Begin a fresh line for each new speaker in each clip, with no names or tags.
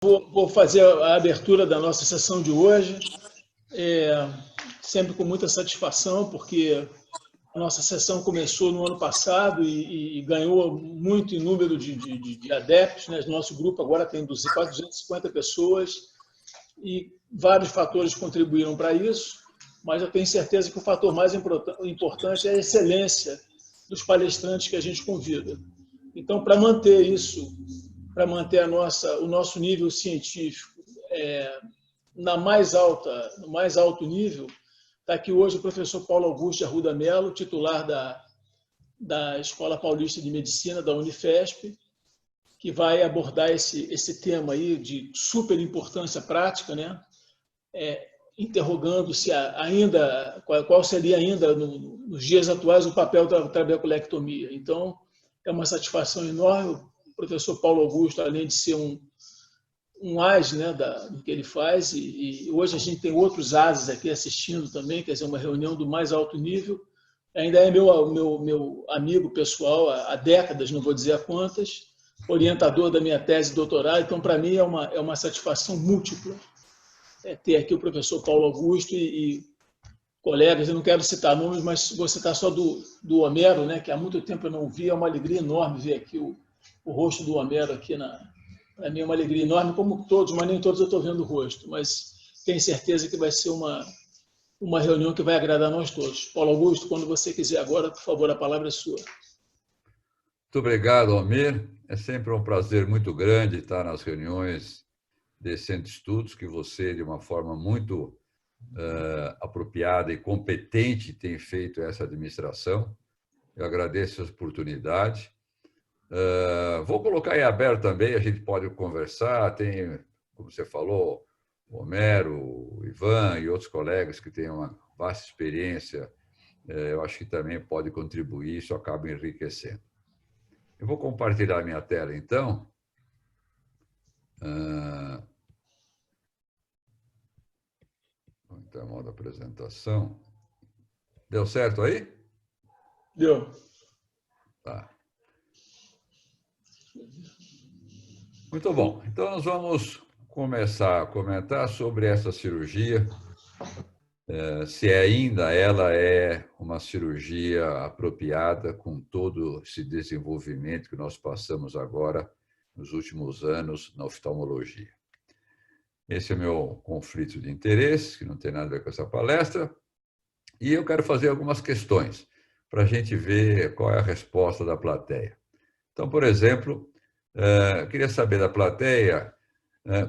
Vou fazer a abertura da nossa sessão de hoje, sempre com muita satisfação, porque a nossa sessão começou no ano passado e ganhou muito em número de adeptos, né? Nosso grupo agora tem quase 250 pessoas e vários fatores contribuíram para isso, mas eu tenho certeza que o fator mais importante é a excelência dos palestrantes que a gente convida. Então, para manter isso, para manter o nosso nível científico no mais alto nível, está aqui hoje o professor Paulo Augusto de Arruda Melo, titular da Escola Paulista de Medicina da Unifesp, que vai abordar esse tema aí de super importância prática, né? Interrogando-se ainda qual seria ainda nos dias atuais o papel da trabeculectomia. Então, é uma satisfação enorme. O professor Paulo Augusto, além de ser um as, né, do que ele faz, e hoje a gente tem outros ases aqui assistindo também, quer dizer, uma reunião do mais alto nível. Ainda é meu amigo pessoal há décadas, não vou dizer há quantas, orientador da minha tese de doutorado. Então, para mim, é uma satisfação múltipla ter aqui o professor Paulo Augusto e colegas. Eu não quero citar nomes, mas vou citar só do Homero, né, que há muito tempo eu não vi. É uma alegria enorme ver aqui o rosto do Homero aqui para mim é uma alegria enorme, como todos, mas nem todos eu estou vendo o rosto, mas tenho certeza que vai ser uma reunião que vai agradar a nós todos. Paulo Augusto, quando você quiser agora, por favor, a palavra é sua.
Muito obrigado, Almir. É sempre um prazer muito grande estar nas reuniões desse Centro de Estudos, que você, de uma forma muito apropriada e competente, tem feito essa administração. Eu agradeço a oportunidade. Vou colocar em aberto também, a gente pode conversar, tem, como você falou, o Homero, o Ivan e outros colegas que têm uma vasta experiência, eu acho que também pode contribuir, isso acaba enriquecendo. Eu vou compartilhar minha tela, então. Então, modo apresentação. Deu certo aí?
Deu.
Tá. Muito bom. Então, nós vamos começar a comentar sobre essa cirurgia, se ainda ela é uma cirurgia apropriada com todo esse desenvolvimento que nós passamos agora nos últimos anos na oftalmologia. Esse é o meu conflito de interesse, que não tem nada a ver com essa palestra, e eu quero fazer algumas questões para a gente ver qual é a resposta da plateia. Então, por exemplo, eu queria saber da plateia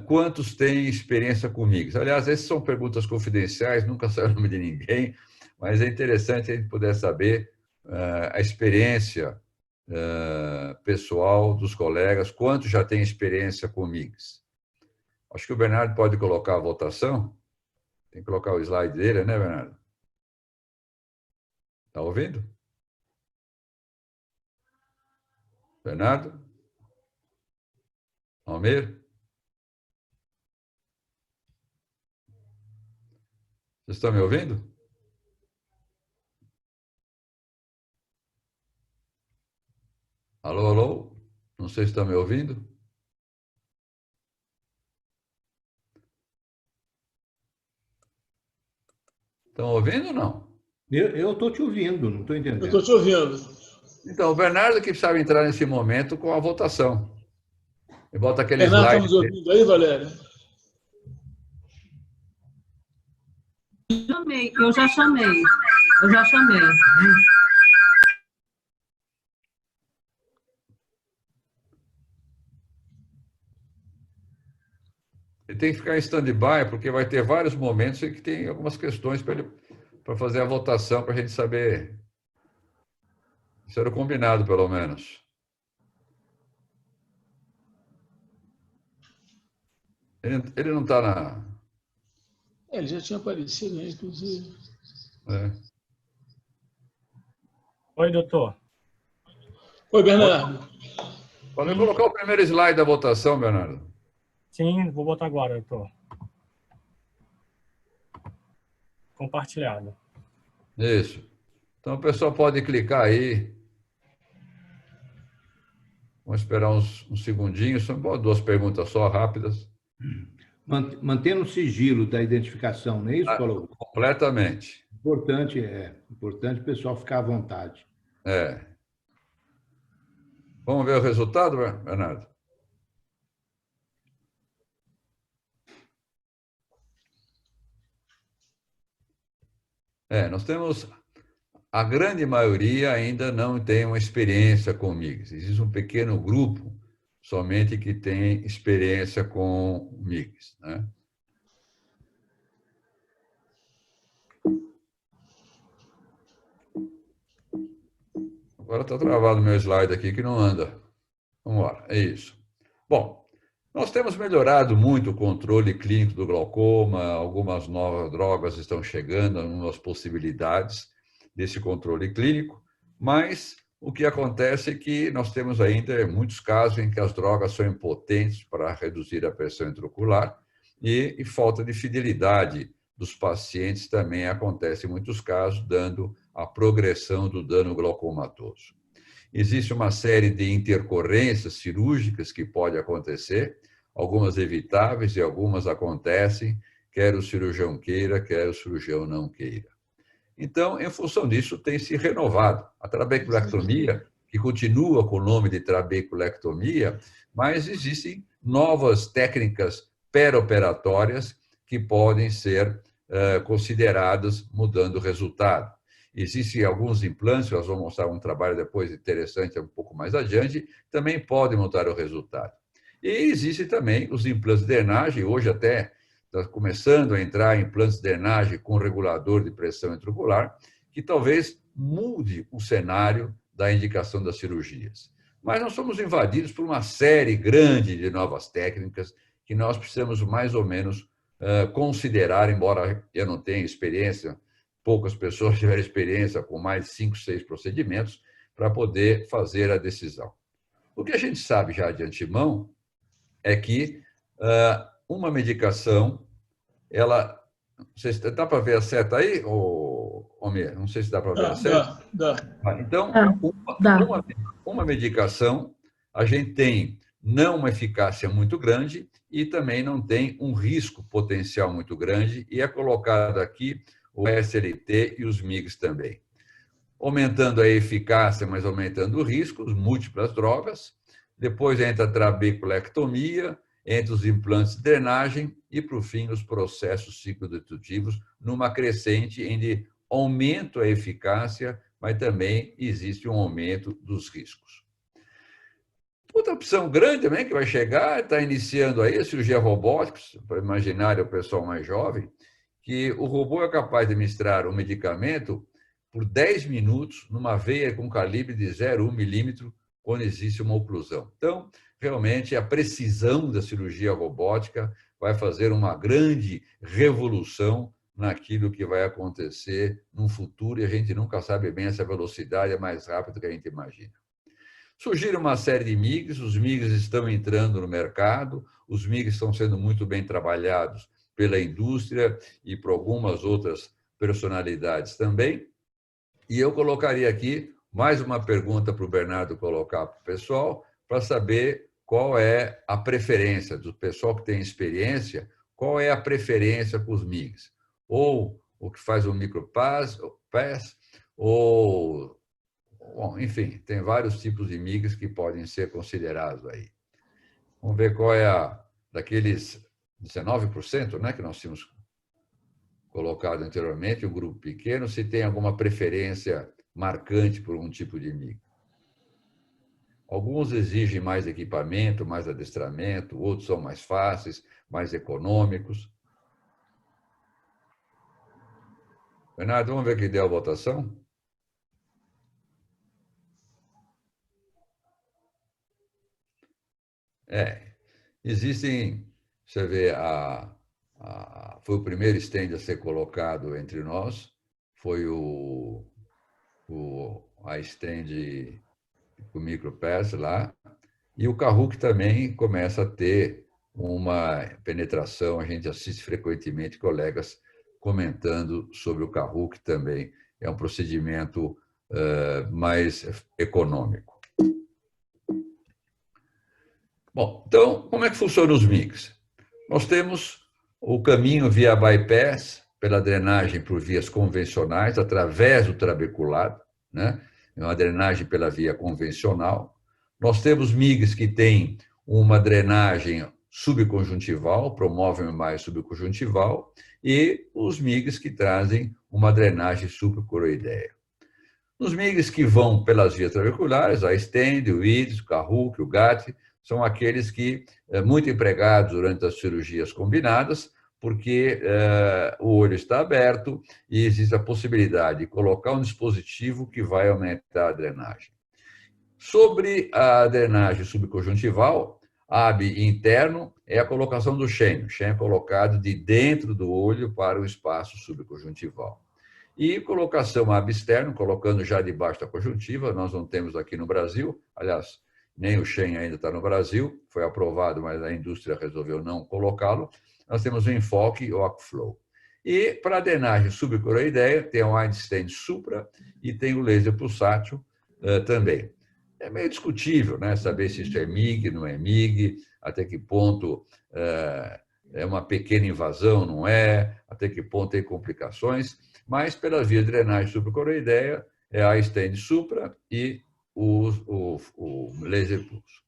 quantos têm experiência com MIGS. Aliás, essas são perguntas confidenciais, nunca sai o nome de ninguém, mas é interessante a gente poder saber a experiência pessoal dos colegas, quantos já têm experiência com MIGS. Acho que o Bernardo pode colocar a votação. Tem que colocar o slide dele, né, Bernardo? Está ouvindo? Bernardo? Almir? Vocês estão me ouvindo? Alô, alô? Não sei se estão me ouvindo. Estão ouvindo ou não?
Eu estou te ouvindo, não estou entendendo.
Eu estou te ouvindo.
Então, o Bernardo que precisava entrar nesse momento com a votação. E bota aquele
Bernardo,
slide.
estamos ouvindo aí, Valéria?
Eu já chamei.
Ele tem que ficar em stand-by, porque vai ter vários momentos em que tem algumas questões para fazer a votação, para a gente saber. Isso era o combinado, pelo menos. Ele não está na...
Ele já tinha aparecido, né, inclusive.
Oi, doutor.
Oi, Bernardo.
Pode colocar o primeiro slide da votação, Bernardo?
Sim, vou botar agora, doutor. Compartilhado.
Isso. Então, o pessoal pode clicar aí. Vamos esperar uns segundinhos. São duas perguntas só, rápidas.
Mantendo o sigilo da identificação, não é isso, Paulo?
Completamente.
Importante o pessoal ficar à vontade.
É. Vamos ver o resultado, Bernardo? Nós temos... A grande maioria ainda não tem uma experiência com MIGs. Existe um pequeno grupo somente que tem experiência com MIGs, né? Agora está travado o meu slide aqui que não anda. Vamos lá, é isso. Bom, nós temos melhorado muito o controle clínico do glaucoma, algumas novas drogas estão chegando, algumas possibilidades desse controle clínico, mas o que acontece é que nós temos ainda muitos casos em que as drogas são impotentes para reduzir a pressão intraocular e falta de fidelidade dos pacientes também acontece em muitos casos, dando a progressão do dano glaucomatoso. Existe uma série de intercorrências cirúrgicas que pode acontecer, algumas evitáveis e algumas acontecem, quer o cirurgião queira, quer o cirurgião não queira. Então, em função disso, tem se renovado. A trabeculectomia, que continua com o nome de trabeculectomia, mas existem novas técnicas perioperatórias que podem ser consideradas mudando o resultado. Existem alguns implantes, nós vamos mostrar um trabalho depois interessante, um pouco mais adiante, também podem mudar o resultado. E existem também os implantes de drenagem, hoje até está começando a entrar implantes de drenagem com regulador de pressão intraocular, que talvez mude o cenário da indicação das cirurgias. Mas nós somos invadidos por uma série grande de novas técnicas que nós precisamos mais ou menos considerar, embora eu não tenha experiência, poucas pessoas tiveram experiência com mais de 5, 6 procedimentos para poder fazer a decisão. O que a gente sabe já de antemão é que uma medicação, ela... Dá para ver a seta aí, Almir? Não sei se dá para ver a seta.
Dá.
Então, uma medicação, a gente tem não uma eficácia muito grande e também não tem um risco potencial muito grande, e é colocado aqui o SLT e os MIGs também. Aumentando a eficácia, mas aumentando o risco, as múltiplas drogas. Depois entra a trabeculectomia, entre os implantes de drenagem e, por fim, os processos ciclodetutivos, numa crescente em de aumento a eficácia, mas também existe um aumento dos riscos. Outra opção grande também que vai chegar, está iniciando aí a cirurgia robótica, para imaginar o pessoal mais jovem, que o robô é capaz de administrar um medicamento por 10 minutos numa veia com calibre de 0,1 milímetro, quando existe uma oclusão. Então, realmente, a precisão da cirurgia robótica vai fazer uma grande revolução naquilo que vai acontecer no futuro, e a gente nunca sabe bem essa velocidade é mais rápida do que a gente imagina. Surgiram uma série de MIGs, os MIGs estão entrando no mercado, os MIGs estão sendo muito bem trabalhados pela indústria e por algumas outras personalidades também. E eu colocaria aqui mais uma pergunta para o Bernardo colocar para o pessoal, para saber qual é a preferência do pessoal que tem experiência, qual é a preferência com os MIGs. Ou o que faz o micropass, ou... Bom, enfim, tem vários tipos de MIGs que podem ser considerados aí. Vamos ver qual é daqueles 19%, né, que nós tínhamos colocado anteriormente, um grupo pequeno, se tem alguma preferência marcante por um tipo de MIG. Alguns exigem mais equipamento, mais adestramento, outros são mais fáceis, mais econômicos. Bernardo, vamos ver que deu a votação? Existem, você vê, foi o primeiro stand a ser colocado entre nós, foi a stand do MicroPass lá, e o Kahoot também começa a ter uma penetração, a gente assiste frequentemente colegas comentando sobre o Kahoot também, é um procedimento mais econômico. Bom, então, como é que funcionam os MIGs? Nós temos o caminho via bypass, pela drenagem por vias convencionais, através do trabeculado, né? É uma drenagem pela via convencional. Nós temos MIGs que têm uma drenagem subconjuntival, promovem mais subconjuntival, e os MIGs que trazem uma drenagem supracoroideia. Nos MIGs que vão pelas vias trabeculares, a Stend, o IDS, o Carruc, o GAT, são aqueles que muito empregados durante as cirurgias combinadas, porque o olho está aberto e existe a possibilidade de colocar um dispositivo que vai aumentar a drenagem. Sobre a drenagem subconjuntival, AB interno é a colocação do Shen. O Shen é colocado de dentro do olho para o espaço subconjuntival. E colocação AB externo, colocando já debaixo da conjuntiva, nós não temos aqui no Brasil, aliás, nem o Shen ainda está no Brasil, foi aprovado, mas a indústria resolveu não colocá-lo. Nós temos o enfoque e o Ocflow. E para a drenagem subcoroideia, tem o Einstein Supra e tem o laser pulsátil também. É meio discutível, né, saber se isso é MIG, não é MIG, até que ponto é uma pequena invasão, não é, até que ponto tem complicações, mas pela via de drenagem supracoroideia é a Einstein Supra e o laser pulso.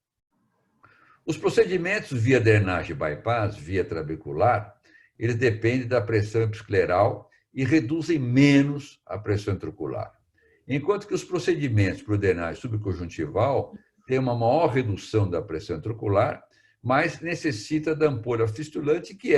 Os procedimentos via drenagem bypass, via trabecular, eles dependem da pressão episcleral e reduzem menos a pressão intraocular. Enquanto que os procedimentos para drenagem subconjuntival têm uma maior redução da pressão intraocular, mas necessita da ampolha fistulante, que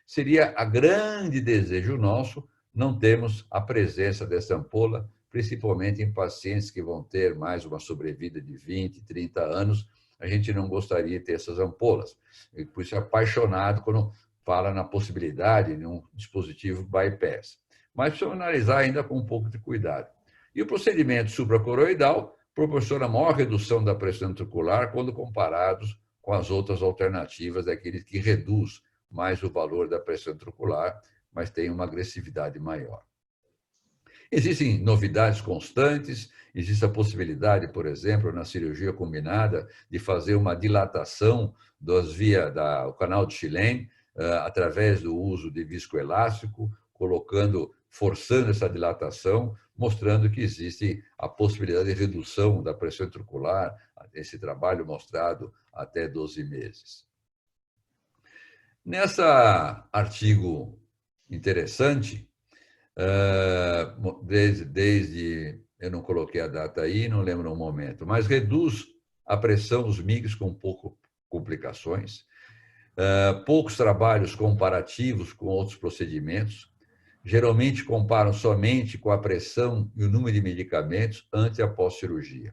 seria a grande desejo nosso, não temos a presença dessa ampola, principalmente em pacientes que vão ter mais uma sobrevida de 20, 30 anos, a gente não gostaria de ter essas ampolas. E por isso é apaixonado quando fala na possibilidade de um dispositivo bypass. Mas precisamos analisar ainda com um pouco de cuidado. E o procedimento supracoroidal proporciona maior redução da pressão intraocular quando comparados com as outras alternativas, aqueles que reduz mais o valor da pressão intraocular, mas tem uma agressividade maior. Existem novidades constantes, existe a possibilidade, por exemplo, na cirurgia combinada, de fazer uma dilatação do canal de Schillen através do uso de viscoelástico, forçando essa dilatação, mostrando que existe a possibilidade de redução da pressão intraocular, esse trabalho mostrado até 12 meses. Nesse artigo interessante, eu não coloquei a data aí, não lembro o momento, mas reduz a pressão dos MIGs com pouco complicações, poucos trabalhos comparativos com outros procedimentos, geralmente comparam somente com a pressão e o número de medicamentos antes e após cirurgia.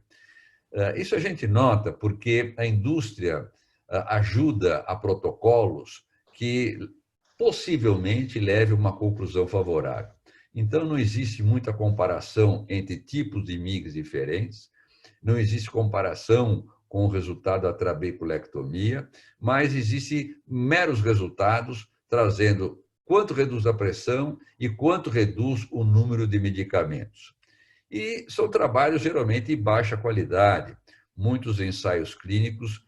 Isso a gente nota porque a indústria ajuda a protocolos que possivelmente leve a uma conclusão favorável. Então, não existe muita comparação entre tipos de MIGs diferentes, não existe comparação com o resultado da trabeculectomia, mas existem meros resultados trazendo quanto reduz a pressão e quanto reduz o número de medicamentos. E são trabalhos geralmente de baixa qualidade, muitos ensaios clínicos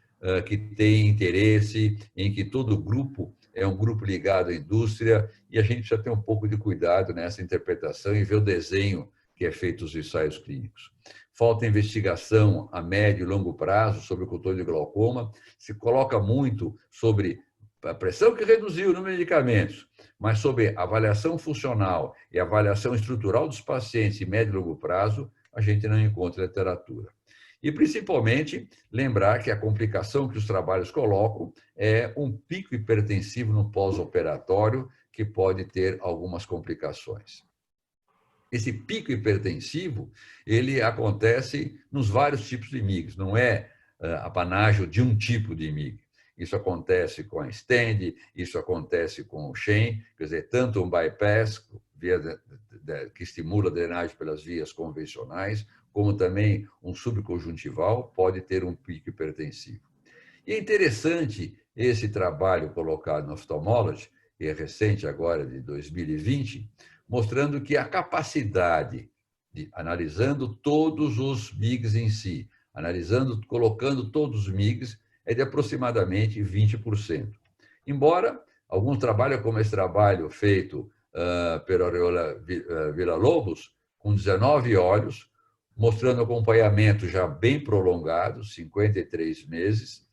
que têm interesse em que todo o grupo é um grupo ligado à indústria e a gente precisa ter um pouco de cuidado nessa interpretação e ver o desenho que é feito nos ensaios clínicos. Falta investigação a médio e longo prazo sobre o controle de glaucoma, se coloca muito sobre a pressão que reduziu no medicamentos, mas sobre a avaliação funcional e avaliação estrutural dos pacientes em médio e longo prazo, a gente não encontra literatura. E, principalmente, lembrar que a complicação que os trabalhos colocam é um pico hipertensivo no pós-operatório, que pode ter algumas complicações. Esse pico hipertensivo, ele acontece nos vários tipos de MIGs, não é apanágio de um tipo de MIG. Isso acontece com a Stend, isso acontece com o Shen, quer dizer, tanto um bypass, que estimula a drenagem pelas vias convencionais, como também um subconjuntival, pode ter um pico hipertensivo. E é interessante esse trabalho colocado no Ophthalmology, que é recente agora, de 2020, mostrando que a capacidade de, analisando todos os MIGs em si, colocando todos os MIGs, é de aproximadamente 20%. Embora alguns trabalhos, como esse trabalho feito pelo Arreola Villa-Lobos, com 19 olhos, mostrando acompanhamento já bem prolongado, 53 meses,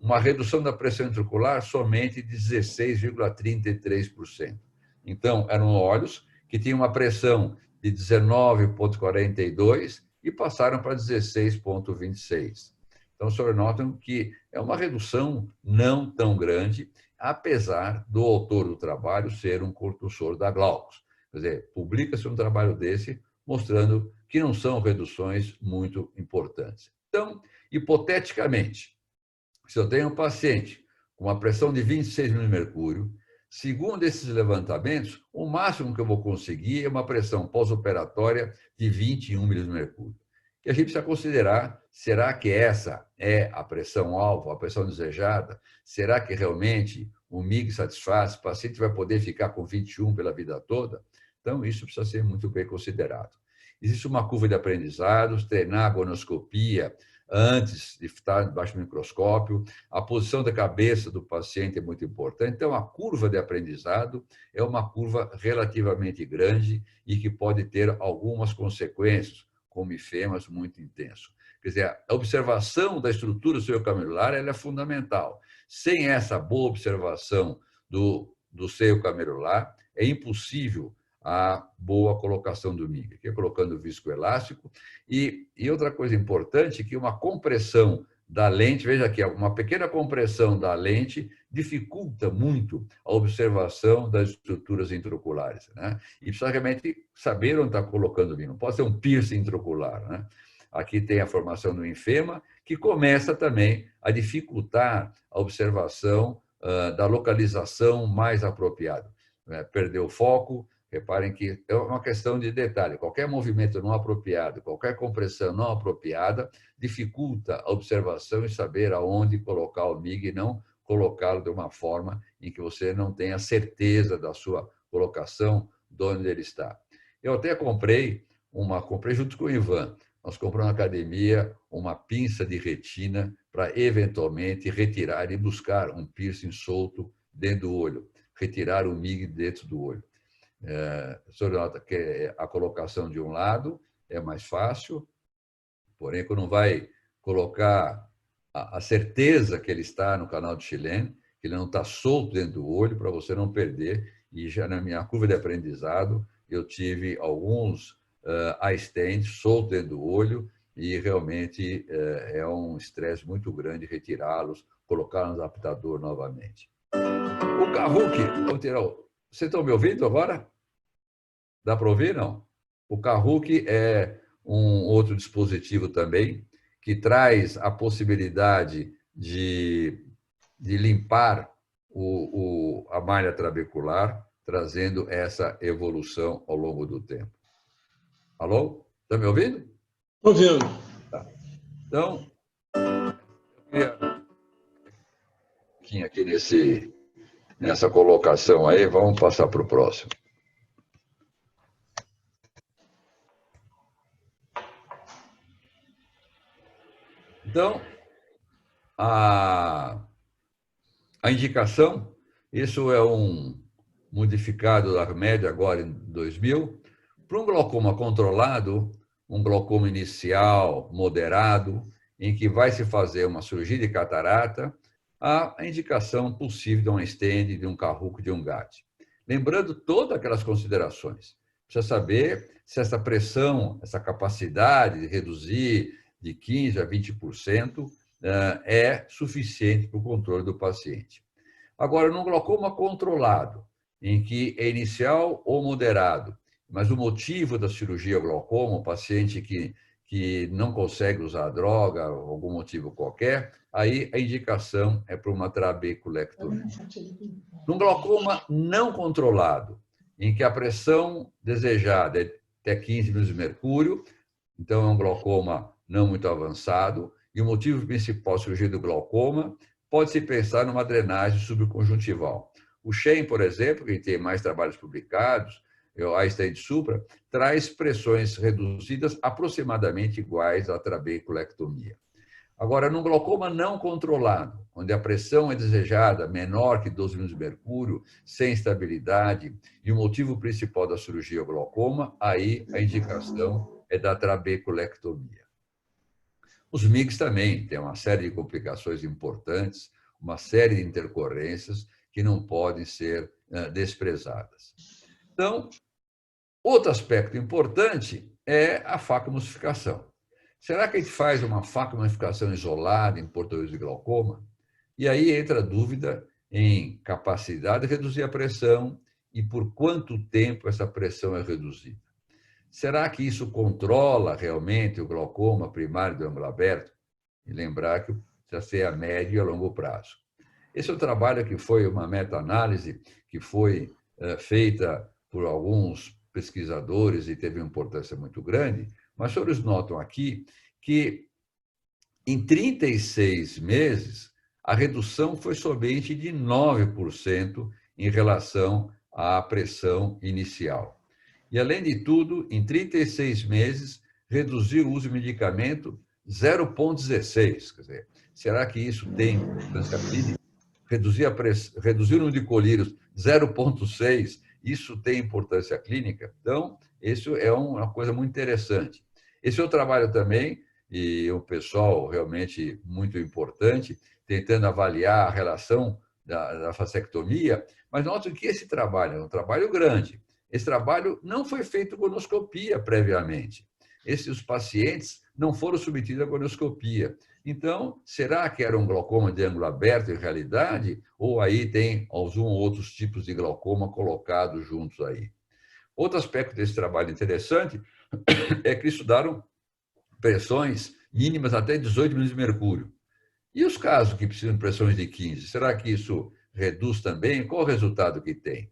uma redução da pressão intraocular somente de 16,33%. Então, eram olhos que tinham uma pressão de 19,42 e passaram para 16,26. Então, o senhor notam que é uma redução não tão grande, apesar do autor do trabalho ser um concursor da Glaukos. Quer dizer, publica-se um trabalho desse mostrando que não são reduções muito importantes. Então, hipoteticamente, se eu tenho um paciente com uma pressão de 26 mm de mercúrio, segundo esses levantamentos, o máximo que eu vou conseguir é uma pressão pós-operatória de 21 mm de mercúrio. E a gente precisa considerar, será que essa é a pressão-alvo, a pressão desejada? Será que realmente o MIG satisfaz? O paciente vai poder ficar com 21 pela vida toda? Então, isso precisa ser muito bem considerado. Existe uma curva de aprendizados, treinar a agonoscopia antes de estar debaixo do microscópio, a posição da cabeça do paciente é muito importante. Então, a curva de aprendizado é uma curva relativamente grande e que pode ter algumas consequências, como ifemas muito intenso. Quer dizer, a observação da estrutura seio-camelular ela é fundamental. Sem essa boa observação do seio camelular, é impossível a boa colocação do MIG, que é colocando viscoelástico. E outra coisa importante, que uma compressão da lente, veja aqui, uma pequena compressão da lente dificulta muito a observação das estruturas intraoculares, né? E precisa realmente saber onde está colocando o MIG, não pode ser um piercing intraocular, né? Aqui tem a formação do enfema, que começa também a dificultar a observação da localização mais apropriada. Perdeu o foco. Reparem que é uma questão de detalhe. Qualquer movimento não apropriado, qualquer compressão não apropriada, dificulta a observação e saber aonde colocar o MIG e não colocá-lo de uma forma em que você não tenha certeza da sua colocação, de onde ele está. Eu até comprei junto com o Ivan, nós compramos na academia uma pinça de retina para, eventualmente, retirar e buscar um piercing solto dentro do olho, retirar o MIG dentro do olho. O senhor nota que a colocação de um lado é mais fácil, porém, quando vai colocar a certeza que ele está no canal de Chilene, que ele não está solto dentro do olho, para você não perder. E já na minha curva de aprendizado, eu tive alguns eye-stands soltos dentro do olho e realmente é um estresse muito grande retirá-los, colocá-los no adaptador novamente. O Kahuki, vou tirar o... Vocês estão me ouvindo agora? Dá para ouvir, não? O Kahuki é um outro dispositivo também que traz a possibilidade de limpar a malha trabecular, trazendo essa evolução ao longo do tempo. Alô? Está me ouvindo?
Estou ouvindo.
Tá. Então, eu queria aqui nessa colocação aí, vamos passar para o próximo. Então, a indicação, isso é um modificado da média agora em 2000, para um glaucoma controlado, um glaucoma inicial, moderado, em que vai se fazer uma cirurgia de catarata, a indicação possível de um stent, de um Kahuki, de um GAT. Lembrando todas aquelas considerações. Precisa saber se essa pressão, essa capacidade de reduzir de 15% a 20% é suficiente para o controle do paciente. Agora, num glaucoma controlado, em que é inicial ou moderado, mas o motivo da cirurgia é o glaucoma, o paciente que não consegue usar droga, algum motivo qualquer, aí a indicação é para uma trabeculectomia. Num glaucoma não controlado, em que a pressão desejada é até 15 mm de mercúrio, então é um glaucoma não muito avançado, e o motivo principal da cirurgia do glaucoma pode-se pensar numa drenagem subconjuntival. O Shen, por exemplo, que tem mais trabalhos publicados, o Einstein de Supra, traz pressões reduzidas aproximadamente iguais à trabeculectomia. Agora, num glaucoma não controlado, onde a pressão é desejada menor que 12 milímetros de mercúrio, sem estabilidade, e o motivo principal da cirurgia é o glaucoma, aí a indicação é da trabeculectomia. Os MIGs também têm uma série de complicações importantes, uma série de intercorrências que não podem ser desprezadas. Então, outro aspecto importante é a facomulsificação. Será que a gente faz uma facomulsificação isolada em portadores de glaucoma? E aí entra a dúvida em capacidade de reduzir a pressão e por quanto tempo essa pressão é reduzida. Será que isso controla realmente o glaucoma primário do ângulo aberto? E lembrar que precisa ser a médio e a longo prazo. Esse é um trabalho que foi uma meta-análise que foi feita por alguns pesquisadores e teve uma importância muito grande, mas os senhores notam aqui que em 36 meses a redução foi somente de 9% em relação à pressão inicial. E, além de tudo, em 36 meses, reduziu o uso de medicamento 0,16. Quer dizer, será que isso tem importância clínica? Reduzir o número de colírios 0,6, isso tem importância clínica? Então, isso é uma coisa muito interessante. Esse é o trabalho também, e um pessoal realmente muito importante, tentando avaliar a relação da vasectomia, mas notem que esse trabalho é um trabalho grande. Esse trabalho não foi feito conoscopia previamente. Esses pacientes não foram submetidos à conoscopia. Então, será que era um glaucoma de ângulo aberto em realidade? Ou aí tem outros tipos de glaucoma colocados juntos aí? Outro aspecto desse trabalho interessante é que estudaram pressões mínimas até 18 milímetros de mercúrio. E os casos que precisam de pressões de 15? Será que isso reduz também? Qual o resultado que tem?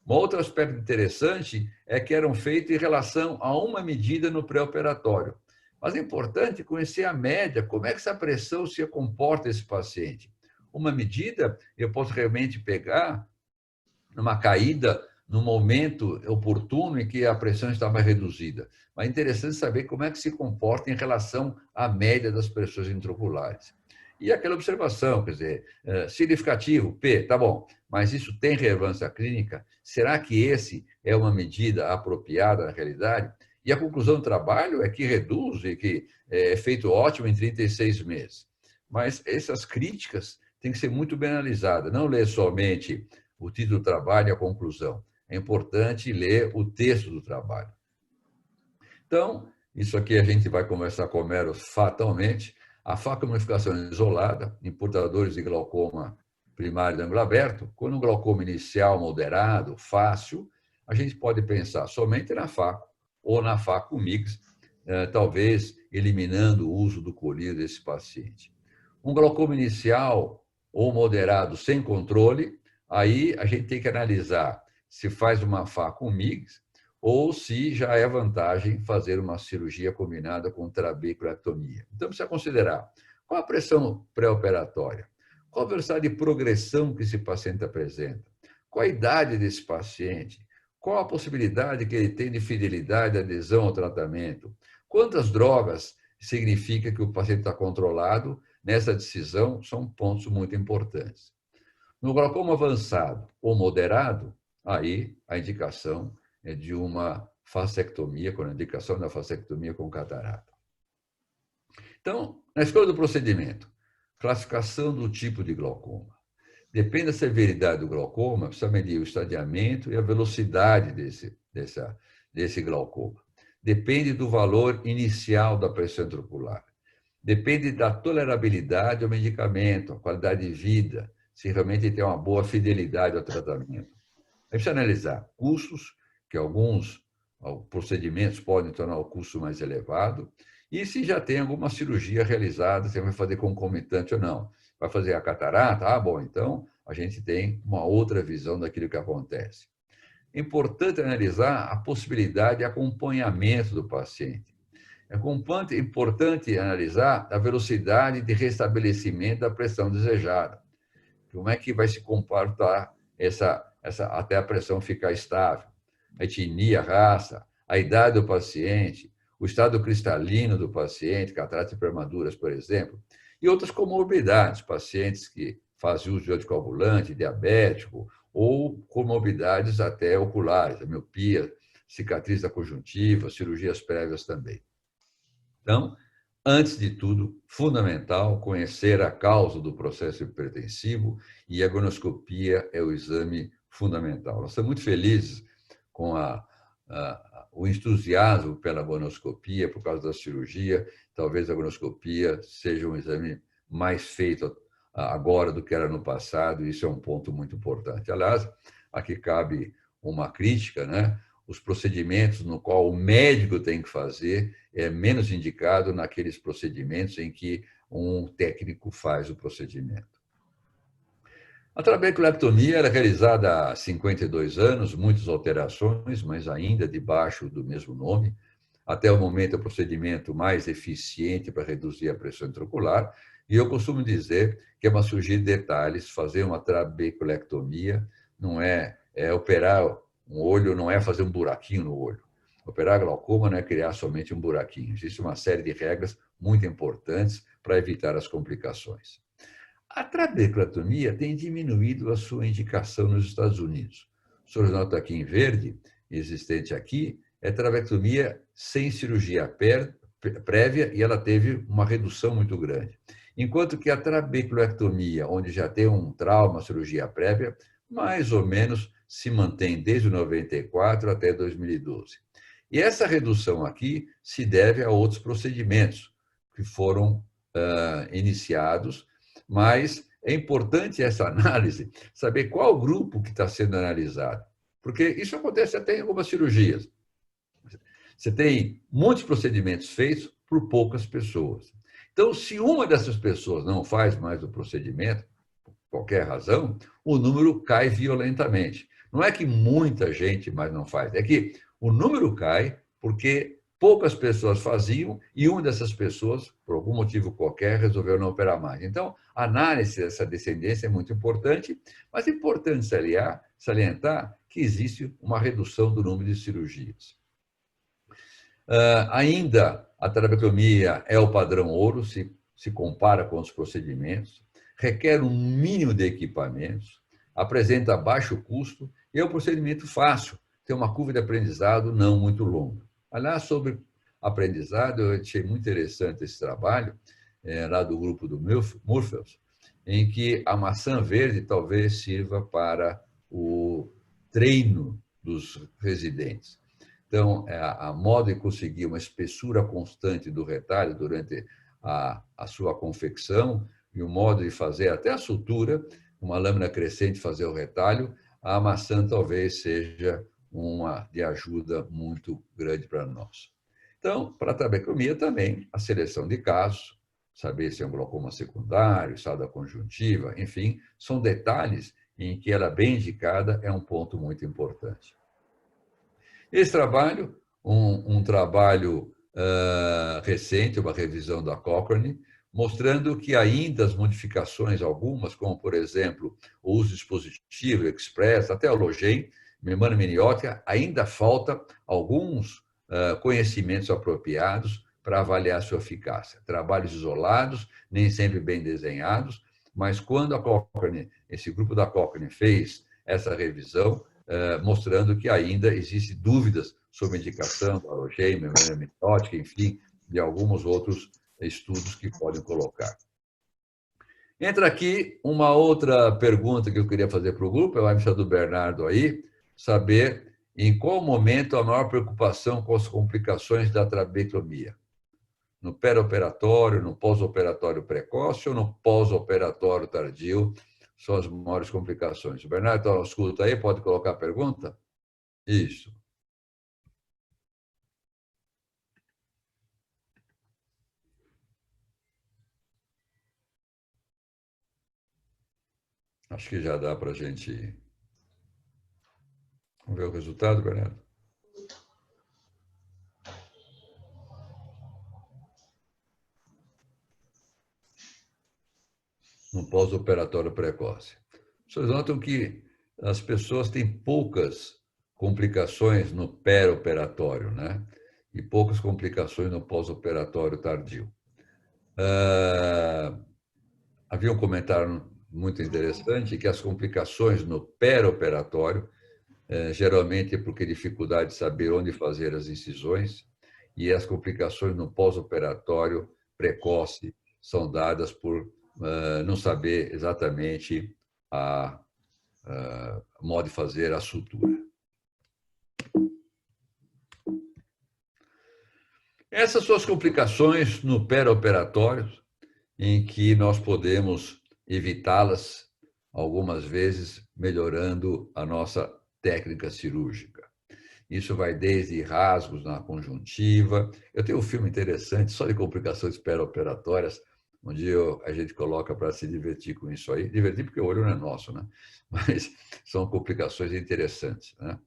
Um outro aspecto interessante é que eram feitos em relação a uma medida no pré-operatório. Mas é importante conhecer a média, como é que essa pressão se comporta esse paciente. Uma medida eu posso realmente pegar numa caída, no momento oportuno em que a pressão está mais reduzida. Mas é interessante saber como é que se comporta em relação à média das pressões intraoculares. E aquela observação, quer dizer, significativo, P, tá bom, mas isso tem relevância clínica? Será que esse é uma medida apropriada na realidade? E a conclusão do trabalho é que reduz e que é feito ótimo em 36 meses. Mas essas críticas têm que ser muito bem analisadas, não ler somente o título do trabalho e a conclusão. É importante ler o texto do trabalho. Então, isso aqui a gente vai conversar com o Homero fatalmente. A facomulsificação isolada em portadores de glaucoma primário de ângulo aberto, quando um glaucoma inicial moderado, fácil, a gente pode pensar somente na faco ou na faco mix, talvez eliminando o uso do colírio desse paciente. Um glaucoma inicial ou moderado sem controle, aí a gente tem que analisar se faz uma faco mix ou se já é vantagem fazer uma cirurgia combinada com trabeculectomia. Então, precisa considerar qual a pressão pré-operatória, qual a velocidade de progressão que esse paciente apresenta, qual a idade desse paciente, qual a possibilidade que ele tem de fidelidade, adesão ao tratamento, quantas drogas significa que o paciente está controlado. Nessa decisão, são pontos muito importantes. No glaucoma avançado ou moderado, aí a indicação é de uma vasectomia, com a indicação da vasectomia com catarata. Então, na escolha do procedimento, classificação do tipo de glaucoma. Depende da severidade do glaucoma, precisa medir o estadiamento e a velocidade desse glaucoma. Depende do valor inicial da pressão intraocular. Depende da tolerabilidade ao medicamento, a qualidade de vida, se realmente tem uma boa fidelidade ao tratamento. Aí precisa analisar custos, que alguns procedimentos podem tornar o custo mais elevado, e se já tem alguma cirurgia realizada, se vai fazer concomitante ou não. Vai fazer a catarata? Ah, bom, então a gente tem uma outra visão daquilo que acontece. É importante analisar a possibilidade de acompanhamento do paciente. É importante analisar a velocidade de restabelecimento da pressão desejada. Como é que vai se comportar até a pressão ficar estável? A etnia, a raça, a idade do paciente, o estado cristalino do paciente, cataratas prematuras, por exemplo. e outras comorbidades, pacientes que fazem uso de anticoagulante, diabético, ou comorbidades até oculares, a miopia, cicatriz da conjuntiva, cirurgias prévias também. Então, antes de tudo, fundamental conhecer a causa do processo hipertensivo, e a agonoscopia é o exame fundamental. Nós estamos muito felizes com o entusiasmo pela agonoscopia por causa da cirurgia. Talvez a agonoscopia seja um exame mais feito agora do que era no passado, e isso é um ponto muito importante. Aliás, aqui cabe uma crítica, né? Os procedimentos no qual o médico tem que fazer é menos indicado naqueles procedimentos em que um técnico faz o procedimento. A trabeculectomia era realizada há 52 anos, muitas alterações, mas ainda debaixo do mesmo nome. Até o momento, é o procedimento mais eficiente para reduzir a pressão intraocular, e eu costumo dizer que é uma cirurgia de detalhes. Fazer uma trabeculectomia não é operar um olho, não é fazer um buraquinho no olho. Operar glaucoma não é criar somente um buraquinho. Existe uma série de regras muito importantes para evitar as complicações. A trabeculectomia tem diminuído a sua indicação nos Estados Unidos. O senhor nota aqui em verde, existente aqui, é trabeculectomia sem cirurgia prévia, e ela teve uma redução muito grande. Enquanto que a trabeculectomia, onde já tem um trauma, cirurgia prévia, mais ou menos se mantém desde 94 até 2012. E essa redução aqui se deve a outros procedimentos que foram iniciados, mas é importante essa análise, saber qual grupo que está sendo analisado, porque isso acontece até em algumas cirurgias. Você tem muitos procedimentos feitos por poucas pessoas. Então, se uma dessas pessoas não faz mais o procedimento, por qualquer razão, o número cai violentamente. Não é que muita gente mais não faz, é que o número cai porque poucas pessoas faziam e uma dessas pessoas, por algum motivo qualquer, resolveu não operar mais. Então, a análise dessa descendência é muito importante, mas é importante salientar que existe uma redução do número de cirurgias. Ainda, a trabeculectomia é o padrão ouro, se compara com os procedimentos, requer um mínimo de equipamentos, apresenta baixo custo e é um procedimento fácil, tem uma curva de aprendizado não muito longa. Aliás, sobre aprendizado, eu achei muito interessante esse trabalho, lá do grupo do Murphy, em que a maçã verde talvez sirva para o treino dos residentes. Então, a modo de conseguir uma espessura constante do retalho durante a sua confecção e o modo de fazer até a sutura, uma lâmina crescente fazer o retalho, a maçã talvez seja uma de ajuda muito grande para nós. Então, para a trabeculectomia também, a seleção de casos, saber se é um glaucoma secundário, estado da conjuntiva, enfim, são detalhes em que ela bem indicada é um ponto muito importante. Esse trabalho, um trabalho recente, uma revisão da Cochrane, mostrando que ainda as modificações, algumas, como, por exemplo, o uso dispositivo, Express, até o Logen, membrana meniótica, ainda falta alguns conhecimentos apropriados para avaliar sua eficácia. Trabalhos isolados, nem sempre bem desenhados, mas quando a Cochrane, esse grupo da Cochrane fez essa revisão, mostrando que ainda existem dúvidas sobre a indicação da Logen, membrana meniótica, enfim, de alguns outros estudos que podem colocar. Entra aqui uma outra pergunta que eu queria fazer para o grupo, eu acho do Bernardo aí, saber em qual momento a maior preocupação com as complicações da trabeculectomia. No pré-operatório, no pós-operatório precoce ou no pós-operatório tardio são as maiores complicações. O Bernardo, então, escuta aí, pode colocar a pergunta? Isso. Acho que já dá para a gente... Vamos ver o resultado, Bernardo? No pós-operatório precoce. Vocês notam que as pessoas têm poucas complicações no pré-operatório, né? E poucas complicações no pós-operatório tardio. havia um comentário muito interessante que as complicações no perioperatório, geralmente é porque dificuldade de saber onde fazer as incisões, e as complicações no pós-operatório precoce são dadas por não saber exatamente a modo de fazer a sutura. Essas são as complicações no perioperatório, em que nós podemos evitá-las, algumas vezes melhorando a nossa técnica cirúrgica. Isso vai desde rasgos na conjuntiva. Eu tenho um filme interessante só de complicações perioperatórias, onde a gente coloca para se divertir com isso aí. Divertir porque o olho não é nosso, né? Mas são complicações interessantes, né?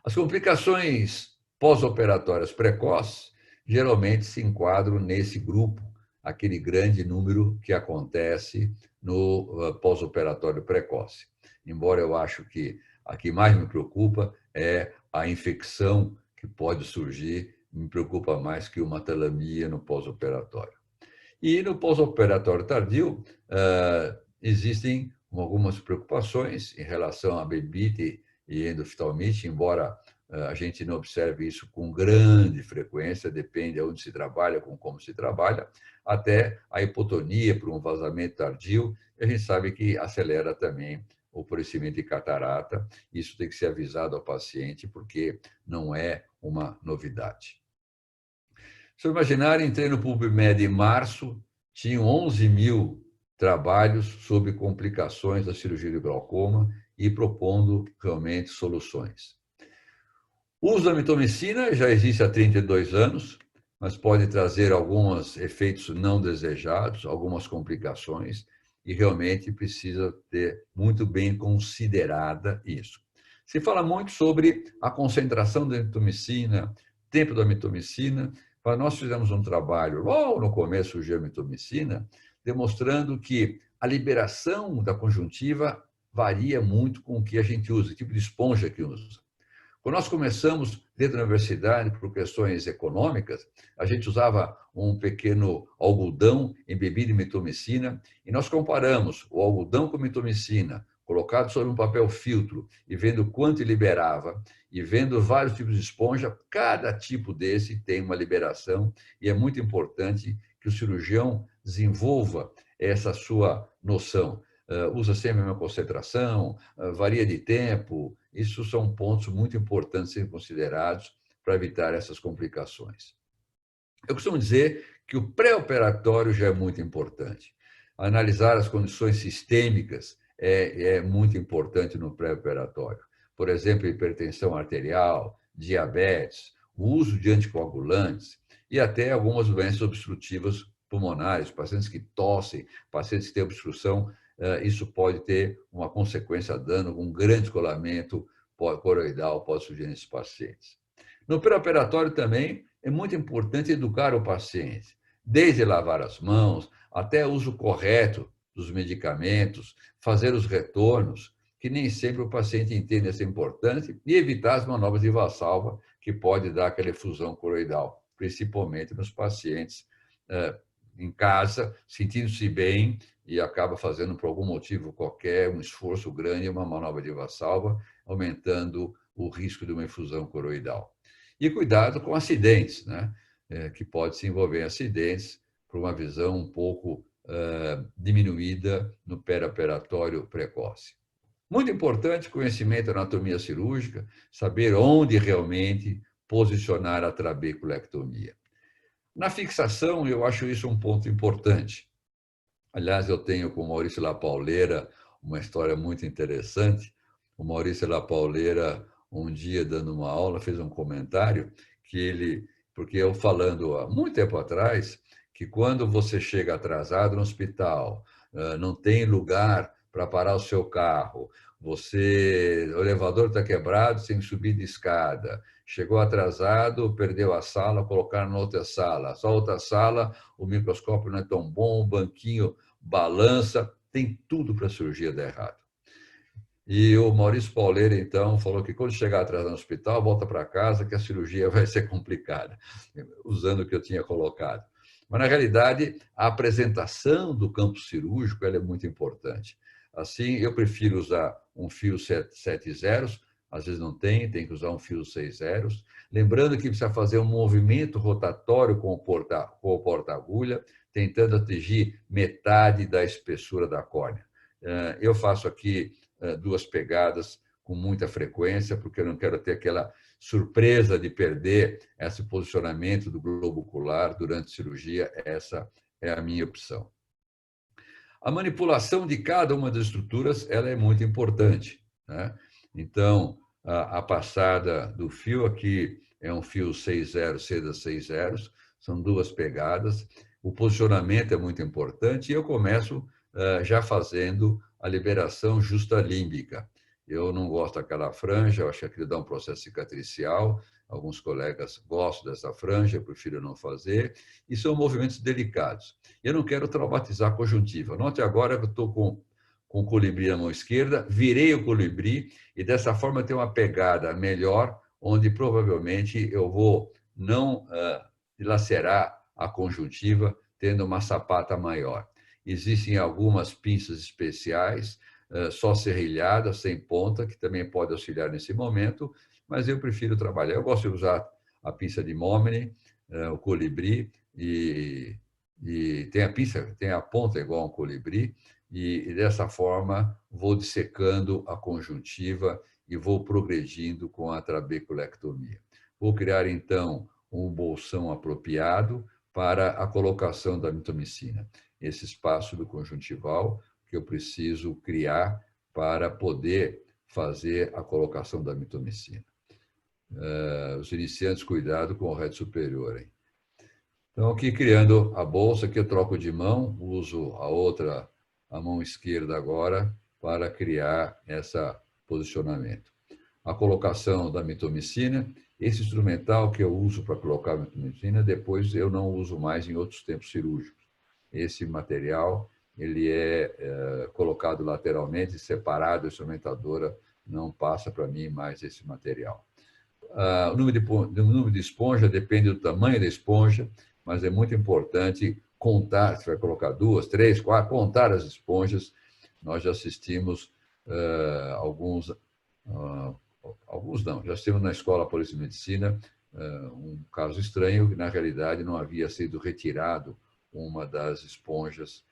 As complicações pós-operatórias precoces geralmente se enquadram nesse grupo, aquele grande número que acontece no pós-operatório precoce. Embora eu acho que a que mais me preocupa é a infecção que pode surgir, me preocupa mais que uma talamia no pós-operatório. E no pós-operatório tardio, existem algumas preocupações em relação à bebite e endoftalmite, embora a gente não observe isso com grande frequência, depende de onde se trabalha, com como se trabalha, até a hipotonia por um vazamento tardio, e a gente sabe que acelera também o florescimento de catarata. Isso tem que ser avisado ao paciente, porque não é uma novidade. Se eu imaginar, entrei no PubMed em março, tinham 11.000 trabalhos sobre complicações da cirurgia de glaucoma e propondo realmente soluções. O uso da mitomicina já existe há 32 anos, mas pode trazer alguns efeitos não desejados, algumas complicações, e realmente precisa ter muito bem considerada isso. Se fala muito sobre a concentração da mitomicina, tempo da mitomicina. Nós fizemos um trabalho logo no começo do mitomicina, demonstrando que a liberação da conjuntiva varia muito com o que a gente usa, o tipo de esponja que usa. Quando nós começamos dentro da universidade, por questões econômicas, a gente usava um pequeno algodão embebido em mitomicina e nós comparamos o algodão com mitomicina, colocado sobre um papel filtro e vendo quanto liberava, e vendo vários tipos de esponja, cada tipo desse tem uma liberação, e é muito importante que o cirurgião desenvolva essa sua noção. Usa sempre a mesma concentração, varia de tempo. Isso são pontos muito importantes a serem considerados para evitar essas complicações. Eu costumo dizer que o pré-operatório já é muito importante. Analisar as condições sistêmicas é muito importante no pré-operatório. Por exemplo, hipertensão arterial, diabetes, o uso de anticoagulantes e até algumas doenças obstrutivas pulmonares, pacientes que tossem, pacientes que têm obstrução. Isso pode ter uma consequência dano, um grande descolamento coroidal pode surgir nesses pacientes. No pré-operatório também é muito importante educar o paciente, desde lavar as mãos até o uso correto dos medicamentos, fazer os retornos, que nem sempre o paciente entende essa importância, e evitar as manobras de Valsalva, que pode dar aquela efusão coroidal, principalmente nos pacientes em casa, sentindo-se bem e acaba fazendo, por algum motivo qualquer, um esforço grande, uma manobra de Valsalva, aumentando o risco de uma efusão coroidal. E cuidado com acidentes, né? Que pode se envolver em acidentes por uma visão um pouco diminuída no perioperatório precoce. Muito importante conhecimento da anatomia cirúrgica, saber onde realmente posicionar a trabeculectomia. Na fixação, eu acho isso um ponto importante. Aliás, eu tenho com o Maurício Lapauleira uma história muito interessante. O Maurício Lapauleira, um dia dando uma aula, fez um comentário porque eu falando há muito tempo atrás, que quando você chega atrasado no hospital, não tem lugar para parar o seu carro, o elevador está quebrado, tem que subir de escada, chegou atrasado, perdeu a sala, colocaram na outra sala. Só outra sala, o microscópio não é tão bom, o banquinho balança, tem tudo para a cirurgia dar errado. E o Maurício Pauleira, então, falou que quando chegar atrasado no hospital, volta para casa que a cirurgia vai ser complicada, usando o que eu tinha colocado. Mas, na realidade, a apresentação do campo cirúrgico ela é muito importante. Assim, eu prefiro usar um fio 7 zeros, às vezes não tem que usar um fio 6 zeros. Lembrando que precisa fazer um movimento rotatório com o porta-agulha, tentando atingir metade da espessura da córnea. Eu faço aqui 2 pegadas com muita frequência, porque eu não quero ter aquela surpresa de perder esse posicionamento do globo ocular durante a cirurgia. Essa é a minha opção. A manipulação de cada uma das estruturas ela é muito importante, né? Então, a passada do fio aqui é um fio 6 zeros, seda 6 zeros, são 2 pegadas. O posicionamento é muito importante e eu começo já fazendo a liberação justa límbica. Eu não gosto daquela franja, eu acho que aquilo dá um processo cicatricial. Alguns colegas gostam dessa franja, eu prefiro não fazer. E são movimentos delicados. Eu não quero traumatizar a conjuntiva. Note agora que eu estou com o colibri na mão esquerda, virei o colibri e dessa forma tem uma pegada melhor, onde provavelmente eu vou não dilacerar a conjuntiva, tendo uma sapata maior. Existem algumas pinças especiais, só serrilhada, sem ponta, que também pode auxiliar nesse momento, mas eu prefiro trabalhar. Eu gosto de usar a pinça de Mominy, o colibri, e tem a ponta igual a um colibri, e dessa forma vou dissecando a conjuntiva e vou progredindo com a trabeculectomia. Vou criar, então, um bolsão apropriado para a colocação da mitomicina. Esse espaço do conjuntival que eu preciso criar para poder fazer a colocação da mitomicina. Os iniciantes, cuidado com o reto superior, hein? Então, aqui criando a bolsa, aqui eu troco de mão, uso a mão esquerda agora, para criar esse posicionamento. A colocação da mitomicina, esse instrumental que eu uso para colocar a mitomicina, depois eu não uso mais em outros tempos cirúrgicos. Esse material ele é colocado lateralmente, separado, a instrumentadora não passa para mim mais esse material. O número de esponja depende do tamanho da esponja, mas é muito importante contar, se vai colocar 2, 3, 4, contar as esponjas. Nós já assistimos alguns não, já assistimos na Escola Paulista de Medicina um caso estranho, que na realidade não havia sido retirado uma das esponjas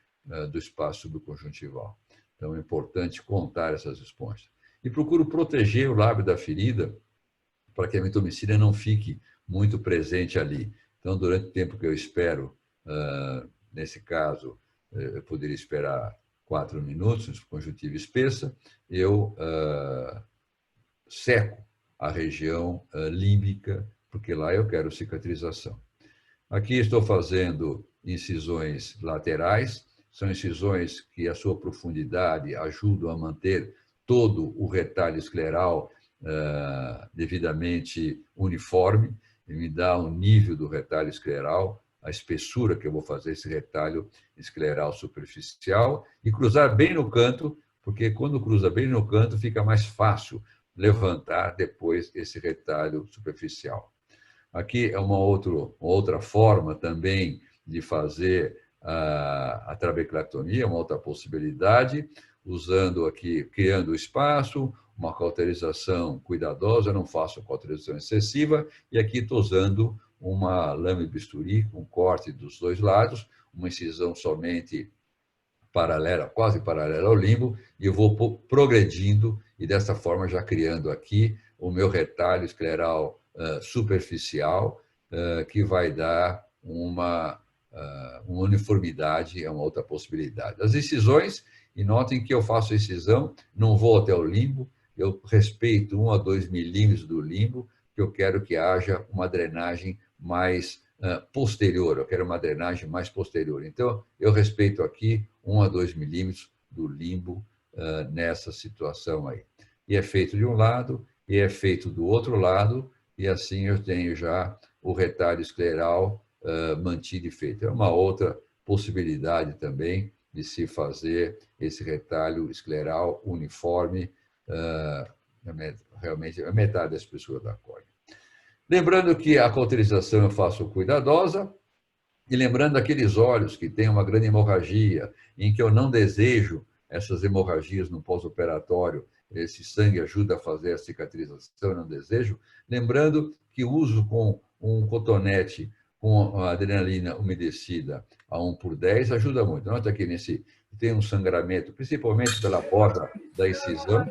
do espaço do conjuntival. Então, é importante contar essas esponjas. E procuro proteger o lábio da ferida para que a mitomicina não fique muito presente ali. Então, durante o tempo que eu espero, nesse caso, eu poderia esperar 4 minutos, conjuntiva espessa, eu seco a região límbica, porque lá eu quero cicatrização. Aqui estou fazendo incisões laterais, são incisões que a sua profundidade ajudam a manter todo o retalho escleral devidamente uniforme, e me dá um nível do retalho escleral, a espessura que eu vou fazer esse retalho escleral superficial, e cruzar bem no canto, porque quando cruza bem no canto fica mais fácil levantar depois esse retalho superficial. Aqui é uma outra forma também de fazer a trabeculectomia, uma outra possibilidade, usando aqui, criando espaço, uma cauterização cuidadosa, eu não faço cauterização excessiva, e aqui estou usando uma lâmina de bisturi com corte dos 2 lados, uma incisão somente paralela, quase paralela ao limbo, e eu vou progredindo e dessa forma já criando aqui o meu retalho escleral superficial, que vai dar uma uniformidade, é uma outra possibilidade. As incisões, e notem que eu faço incisão, não vou até o limbo, eu respeito 1 a 2 milímetros do limbo, que eu quero que haja uma drenagem mais posterior, eu quero uma drenagem mais posterior. Então, eu respeito aqui 1 a 2 milímetros do limbo nessa situação aí. E é feito de um lado, e é feito do outro lado, e assim eu tenho já o retalho escleral mantido e feito. É uma outra possibilidade também de se fazer esse retalho escleral uniforme, realmente a metade da espessura da córnea. Lembrando que a cauterização eu faço cuidadosa, E lembrando aqueles olhos que têm uma grande hemorragia, em que eu não desejo essas hemorragias no pós-operatório, esse sangue ajuda a fazer a cicatrização, eu não desejo. Lembrando que o uso com um cotonete com a adrenalina umedecida a 1/10 ajuda muito. Nota que tem um sangramento, principalmente pela borda da incisão,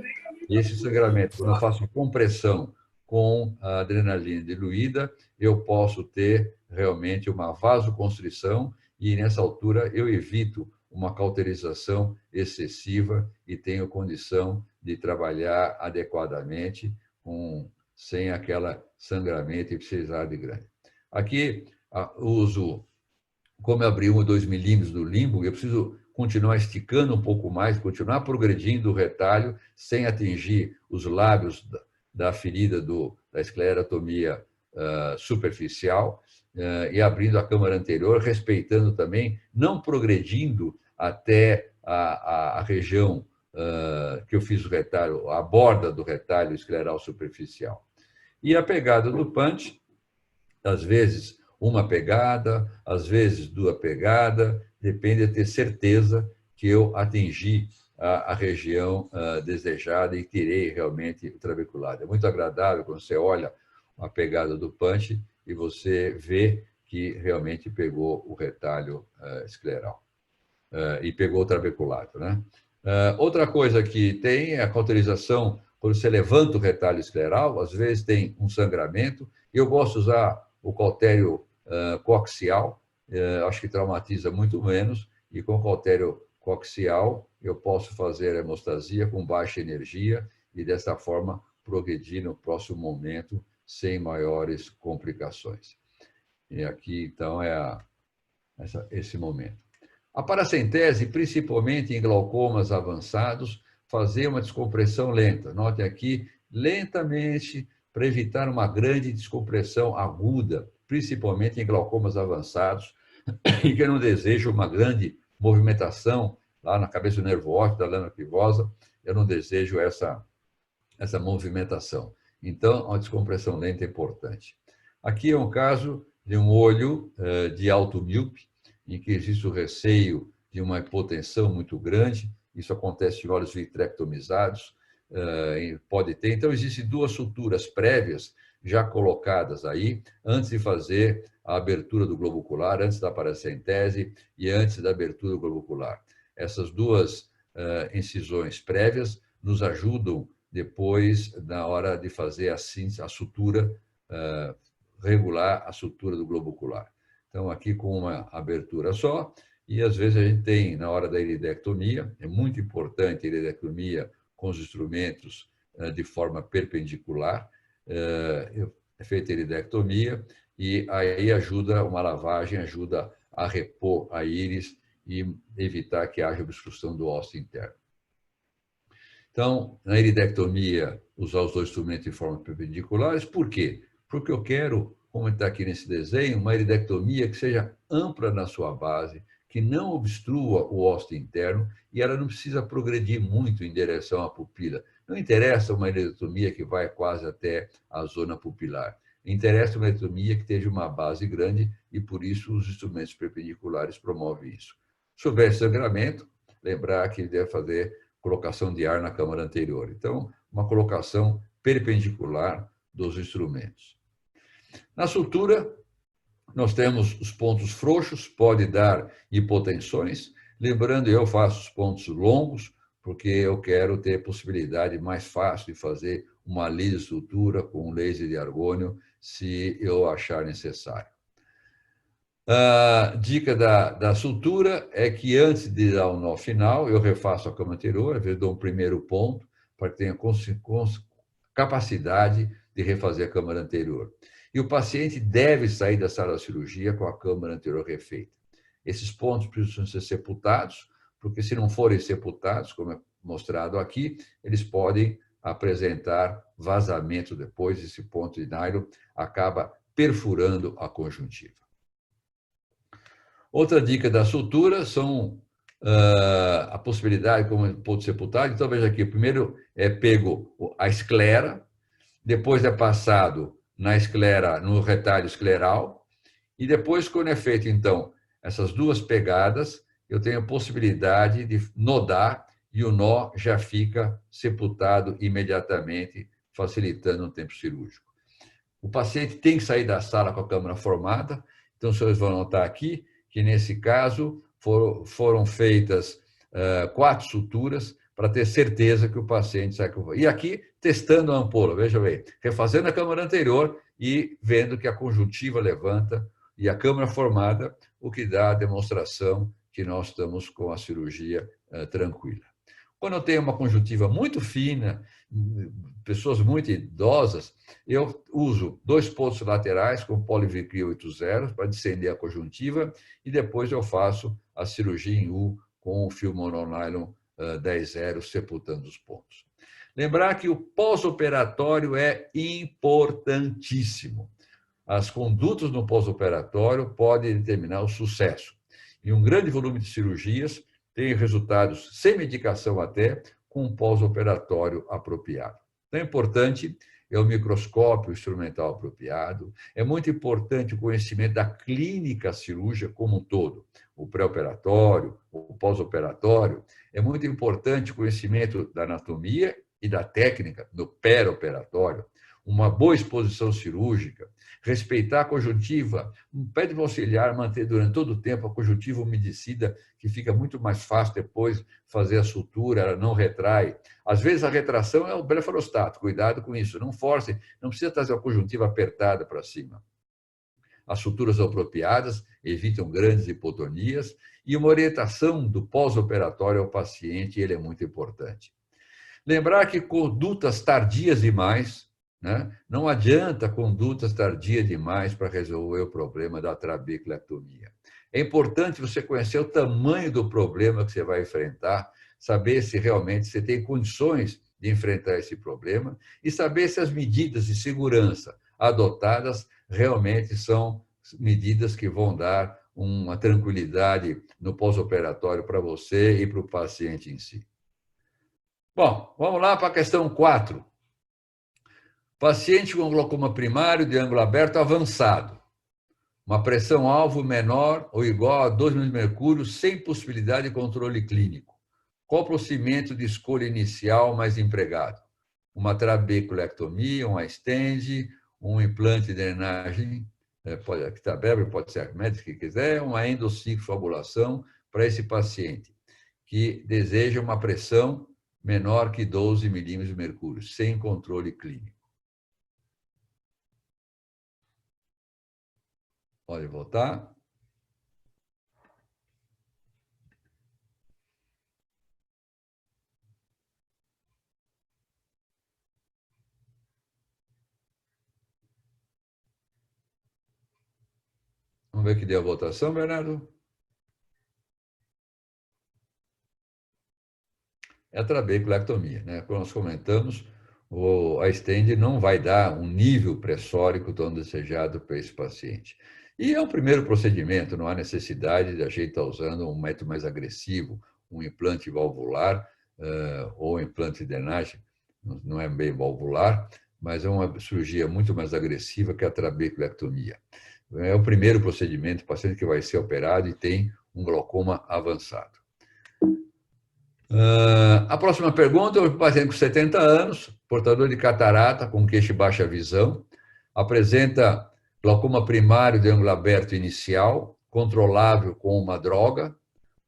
e esse sangramento, quando eu faço compressão com a adrenalina diluída, eu posso ter realmente uma vasoconstrição e, nessa altura, eu evito uma cauterização excessiva e tenho condição de trabalhar adequadamente sem aquela sangramento e precisar de grande. Aqui, uso, como eu abri 1 ou 2 milímetros do limbo, eu preciso continuar esticando um pouco mais, continuar progredindo o retalho sem atingir os lábios da ferida da esclerotomia superficial e abrindo a câmara anterior, respeitando também, não progredindo até a região que eu fiz o retalho, a borda do retalho escleral superficial. E a pegada do punch, às vezes uma pegada, às vezes 2 pegadas, depende de ter certeza que eu atingi a região desejada e tirei realmente o trabeculado. É muito agradável quando você olha a pegada do punch e você vê que realmente pegou o retalho escleral e pegou o trabeculado, né? Outra coisa que tem é a cauterização. Quando você levanta o retalho escleral, às vezes tem um sangramento. Eu gosto de usar o cautério coaxial, acho que traumatiza muito menos, e com cautério coaxial eu posso fazer a hemostasia com baixa energia e, dessa forma, progredir no próximo momento sem maiores complicações. E aqui, então, é esse momento. A paracentese, principalmente em glaucomas avançados, fazer uma descompressão lenta. Notem aqui, lentamente, para evitar uma grande descompressão aguda, principalmente em glaucomas avançados, em que eu não desejo uma grande movimentação lá na cabeça do nervo óptico, da lâmina pivosa, eu não desejo essa movimentação. Então, a descompressão lenta é importante. Aqui é um caso de um olho de alto míope, em que existe o receio de uma hipotensão muito grande. Isso acontece em olhos vitrectomizados, pode ter. Então, existem 2 suturas prévias já colocadas aí, antes de fazer a abertura do globo ocular, antes da paracentese e antes da abertura do globo ocular. Essas 2 incisões prévias nos ajudam depois, na hora de fazer a sutura, regular a sutura do globo ocular. Então, aqui com uma abertura só, e às vezes a gente tem, na hora da iridectomia, é muito importante a iridectomia com os instrumentos de forma perpendicular, é feita a iridectomia, e aí ajuda uma lavagem, ajuda a repor a íris e evitar que haja obstrução do ósseo interno. Então, na iridectomia, usar os 2 instrumentos de forma perpendiculares. Por quê? Porque eu quero, como está aqui nesse desenho, uma iridectomia que seja ampla na sua base, que não obstrua o ósseo interno, e ela não precisa progredir muito em direção à pupila. Não interessa uma iridectomia que vai quase até a zona pupilar. Interessa uma iridectomia que tenha uma base grande, e por isso os instrumentos perpendiculares promovem isso. Se houver sangramento, lembrar que ele deve fazer colocação de ar na câmara anterior. Então, uma colocação perpendicular dos instrumentos. Na sutura, nós temos os pontos frouxos, pode dar hipotensões. Lembrando, eu faço os pontos longos, porque eu quero ter possibilidade mais fácil de fazer uma lisosutura com um laser de argônio, se eu achar necessário. A dica da sutura é que, antes de dar o nó final, eu refaço a câmara anterior, às vezes dou um primeiro ponto, para que tenha capacidade de refazer a câmara anterior. E o paciente deve sair da sala de cirurgia com a câmara anterior refeita. Esses pontos precisam ser sepultados, porque, se não forem sepultados, como é mostrado aqui, eles podem apresentar vazamento depois. Esse ponto de nylon acaba perfurando a conjuntiva. Outra dica da sutura são a possibilidade, como ponto sepultado. Então, veja aqui, primeiro é pego a esclera, depois é passado na esclera, no retalho escleral, E depois, quando é feito, então, essas duas pegadas, eu tenho a possibilidade de nodar e o nó já fica sepultado imediatamente, facilitando o tempo cirúrgico. O paciente tem que sair da sala com a câmara formada, então, os senhores vão notar aqui que, nesse caso, foram feitas 4 suturas para ter certeza que o paciente sai com... E aqui, testando a ampola, veja bem, refazendo a câmara anterior e vendo que a conjuntiva levanta e a câmara formada, o que dá a demonstração que nós estamos com a cirurgia tranquila. Quando eu tenho uma conjuntiva muito fina, pessoas muito idosas, eu uso 2 pontos laterais com Polivicryl 80 para distender a conjuntiva e depois eu faço a cirurgia em U com o fio mononylon 10-0 sepultando os pontos. Lembrar que o pós-operatório é importantíssimo. As condutas no pós-operatório podem determinar o sucesso. E um grande volume de cirurgias tem resultados sem medicação até, com um pós-operatório apropriado. Então, é importante o microscópio instrumental apropriado, é muito importante o conhecimento da clínica cirúrgica como um todo, o pré-operatório, o pós-operatório, é muito importante o conhecimento da anatomia e da técnica no pré-operatório, uma boa exposição cirúrgica, respeitar a conjuntiva, pede para o auxiliar manter durante todo o tempo a conjuntiva umedecida, que fica muito mais fácil depois fazer a sutura, ela não retrai. Às vezes a retração é o blefarostato, cuidado com isso, não force, não precisa trazer a conjuntiva apertada para cima. As suturas apropriadas evitam grandes hipotonias e uma orientação do pós-operatório ao paciente, ele é muito importante. Lembrar que condutas tardias demais, né? Não adianta condutas tardias demais para resolver o problema da trabeculectomia. É importante você conhecer o tamanho do problema que você vai enfrentar, saber se realmente você tem condições de enfrentar esse problema e saber se as medidas de segurança adotadas realmente são medidas que vão dar uma tranquilidade no pós-operatório para você e para o paciente em si. Bom, vamos lá para a questão 4. Paciente com glaucoma primário de ângulo aberto avançado. Uma pressão-alvo menor ou igual a 2 mm de mercúrio sem possibilidade de controle clínico. Qual o procedimento de escolha inicial mais empregado? Uma trabeculectomia, um stent, um implante de drenagem, pode ser Arquimedes, que quiser, uma endociclofabulação para esse paciente que deseja uma pressão menor que 12 milímetros de mercúrio, sem controle clínico. Pode voltar. Vamos ver que deu a votação, Bernardo. É a trabeculectomia, né? Como nós comentamos, a stent não vai dar um nível pressórico tão desejado para esse paciente. E é um primeiro procedimento, não há necessidade de a gente estar usando um método mais agressivo, um implante valvular ou implante de drenagem, não é bem valvular, mas é uma cirurgia muito mais agressiva que a trabeculectomia. É o primeiro procedimento, o paciente que vai ser operado e tem um glaucoma avançado. A próxima pergunta é um paciente com 70 anos, portador de catarata, com queixa e baixa visão, apresenta glaucoma primário de ângulo aberto inicial, controlável com uma droga,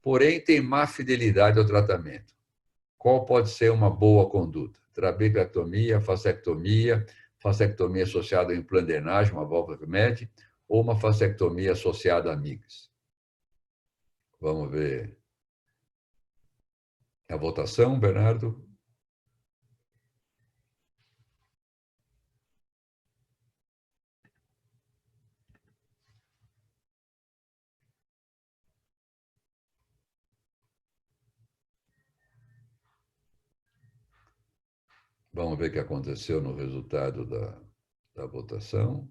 porém tem má fidelidade ao tratamento. Qual pode ser uma boa conduta? Trabeculectomia, fasectomia associada a implante de drenagem, uma válvula Arquimedes, ou uma fasectomia associada a MIGS? Vamos ver a votação, Bernardo. Vamos ver o que aconteceu no resultado da votação.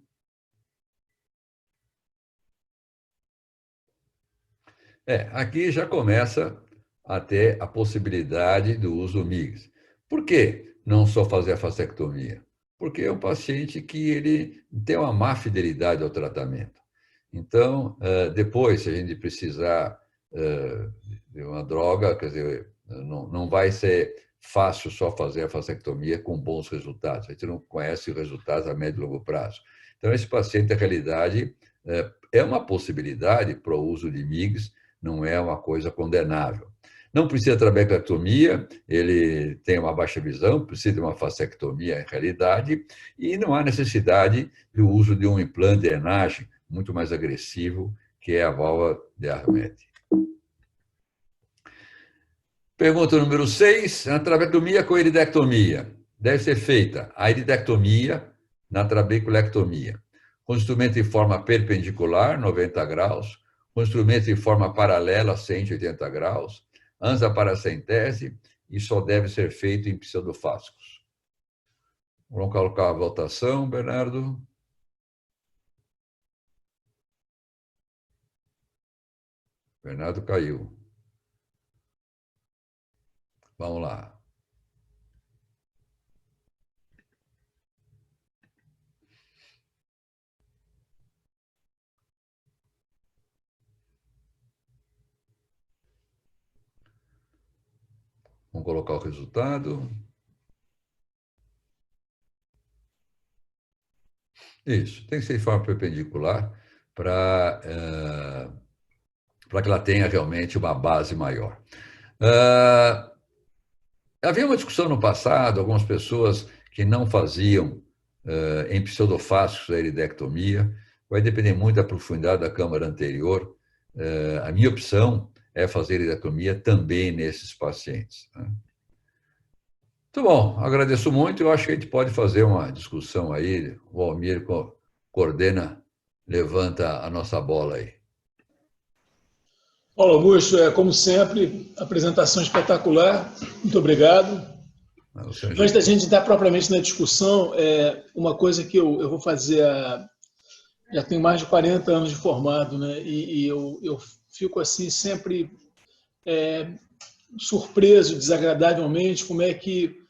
Aqui já começa a ter a possibilidade do uso MIGS. Por que não só fazer a fasectomia? Porque é um paciente que ele tem uma má fidelidade ao tratamento. Então, depois, se a gente precisar de uma droga, quer dizer, não vai ser fácil só fazer a vasectomia com bons resultados. A gente não conhece os resultados a médio e longo prazo. Então, esse paciente, na realidade, é uma possibilidade para o uso de MIGS, não é uma coisa condenável. Não precisa de trabeculectomia, ele tem uma baixa visão, precisa de uma vasectomia em realidade, e não há necessidade do uso de um implante de drenagem muito mais agressivo, que é a válvula de Armet. Pergunta número 6, na trabeculectomia com iridectomia. Deve ser feita a iridectomia na trabeculectomia, com instrumento em forma perpendicular, 90 graus, com instrumento em forma paralela, 180 graus, ansa-paracentese, e só deve ser feito em pseudofásicos. Vamos colocar a votação, Bernardo. Bernardo caiu. Vamos lá. Vamos colocar o resultado. Isso, tem que ser de forma perpendicular para que ela tenha realmente uma base maior. Havia uma discussão no passado, algumas pessoas que não faziam em pseudofásicos a iridectomia, vai depender muito da profundidade da câmara anterior. A minha opção é fazer iridectomia também nesses pacientes. Muito bom, agradeço muito. Eu acho que a gente pode fazer uma discussão aí. O Almir coordena, levanta a nossa bola aí.
Paulo Augusto, como sempre, apresentação espetacular. Muito obrigado. Antes da gente entrar propriamente na discussão, uma coisa que eu vou fazer, já tenho mais de 40 anos de formado, né? E eu fico assim sempre surpreso, desagradavelmente, como é que,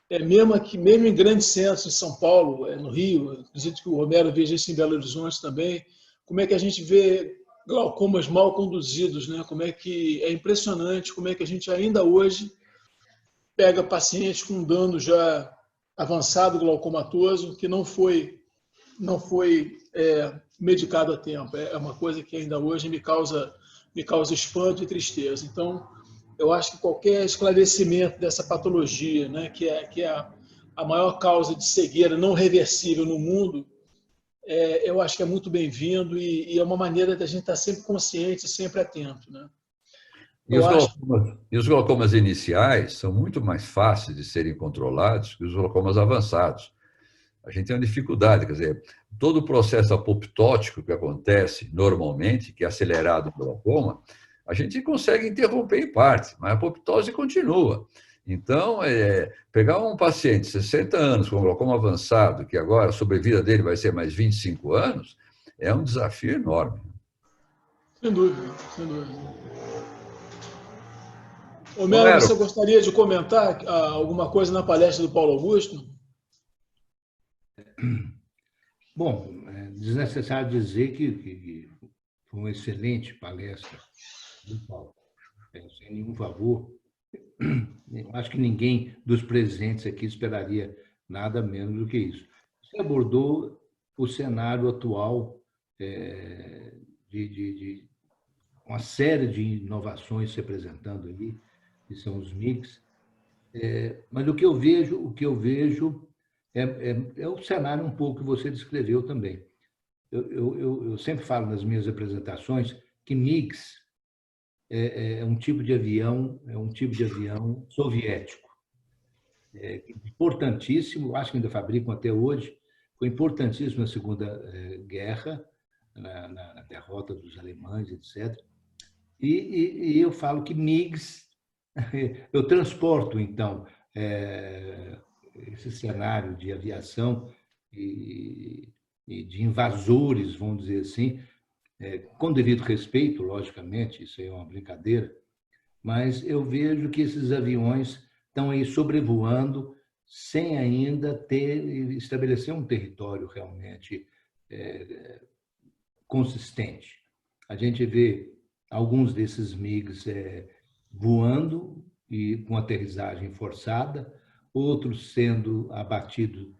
mesmo em grandes centros, em São Paulo, no Rio, acredito que o Romero veja isso em Belo Horizonte também, como é que a gente vê glaucomas mal conduzidos, né? Como é que é impressionante, como é que a gente ainda hoje pega pacientes com dano já avançado glaucomatoso que não foi medicado a tempo. É uma coisa que ainda hoje me causa espanto e tristeza. Então, eu acho que qualquer esclarecimento dessa patologia, né, que é a maior causa de cegueira não reversível no mundo, eu acho que é muito bem-vindo e é uma maneira da gente estar sempre consciente, sempre atento, né?
E os glaucomas iniciais são muito mais fáceis de serem controlados que os glaucomas avançados. A gente tem uma dificuldade, quer dizer, todo o processo apoptótico que acontece normalmente, que é acelerado no glaucoma, a gente consegue interromper em parte, mas a apoptose continua. Então, pegar um paciente de 60 anos com glaucoma avançado, que agora a sobrevida dele vai ser mais 25 anos, é um desafio enorme.
Sem dúvida, sem dúvida. Romero, você gostaria de comentar alguma coisa na palestra do Paulo Augusto?
Bom, é desnecessário dizer que foi uma excelente palestra do Paulo, sem nenhum favor. Eu acho que ninguém dos presentes aqui esperaria nada menos do que isso. Você abordou o cenário atual de uma série de inovações se apresentando ali, que são os MIGs. Mas o que eu vejo é o cenário um pouco que você descreveu também. Eu sempre falo nas minhas apresentações que MIGs é um tipo de avião soviético. Importantíssimo, acho que ainda fabricam até hoje, foi importantíssimo na Segunda Guerra, na derrota dos alemães, etc. E eu falo que MIGs, eu transporto, então, esse cenário de aviação e de invasores, vamos dizer assim, com devido respeito, logicamente, isso aí é uma brincadeira, mas eu vejo que esses aviões estão aí sobrevoando sem ainda estabelecer um território realmente consistente. A gente vê alguns desses MiGs voando e com aterrissagem forçada, outros sendo abatidos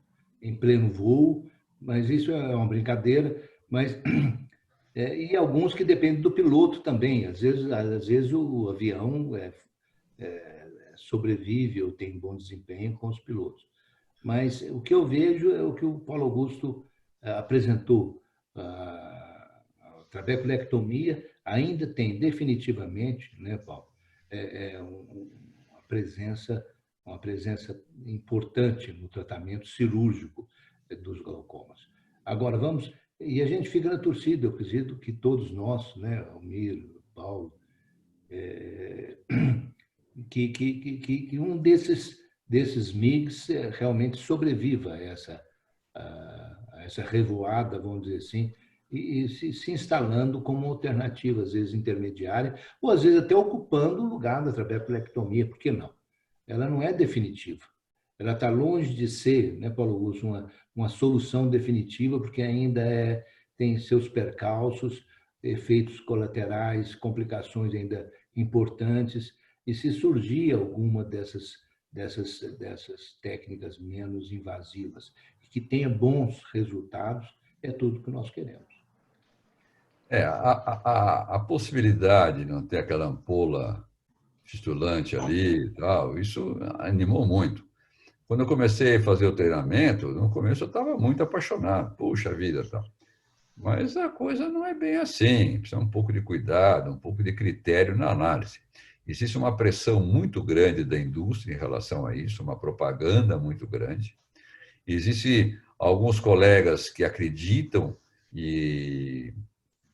em pleno voo, mas isso é uma brincadeira, mas e alguns que dependem do piloto também. Às vezes o avião sobrevive ou tem bom desempenho com os pilotos. Mas o que eu vejo é o que o Paulo Augusto apresentou. A trabeculectomia ainda tem definitivamente, né, Paulo, uma presença importante no tratamento cirúrgico dos glaucomas. Agora, e a gente fica na torcida, eu acredito que todos nós, né, Almir, Paulo, que um desses MiGs realmente sobreviva a essa revoada, vamos dizer assim, e se instalando como alternativa, às vezes intermediária, ou às vezes até ocupando o lugar da trabeculectomia, por que não? Ela não é definitiva. Ela está longe de ser, né, Paulo Augusto, uma solução definitiva, porque ainda tem seus percalços, efeitos colaterais, complicações ainda importantes, e se surgir alguma dessas técnicas menos invasivas, que tenha bons resultados, é tudo que nós queremos.
A possibilidade de não ter aquela ampola fistulante ali e tal, isso animou muito. Quando eu comecei a fazer o treinamento, no começo eu estava muito apaixonado. Puxa vida, tal. Mas a coisa não é bem assim. Precisa um pouco de cuidado, um pouco de critério na análise. Existe uma pressão muito grande da indústria em relação a isso, uma propaganda muito grande. Existem alguns colegas que acreditam e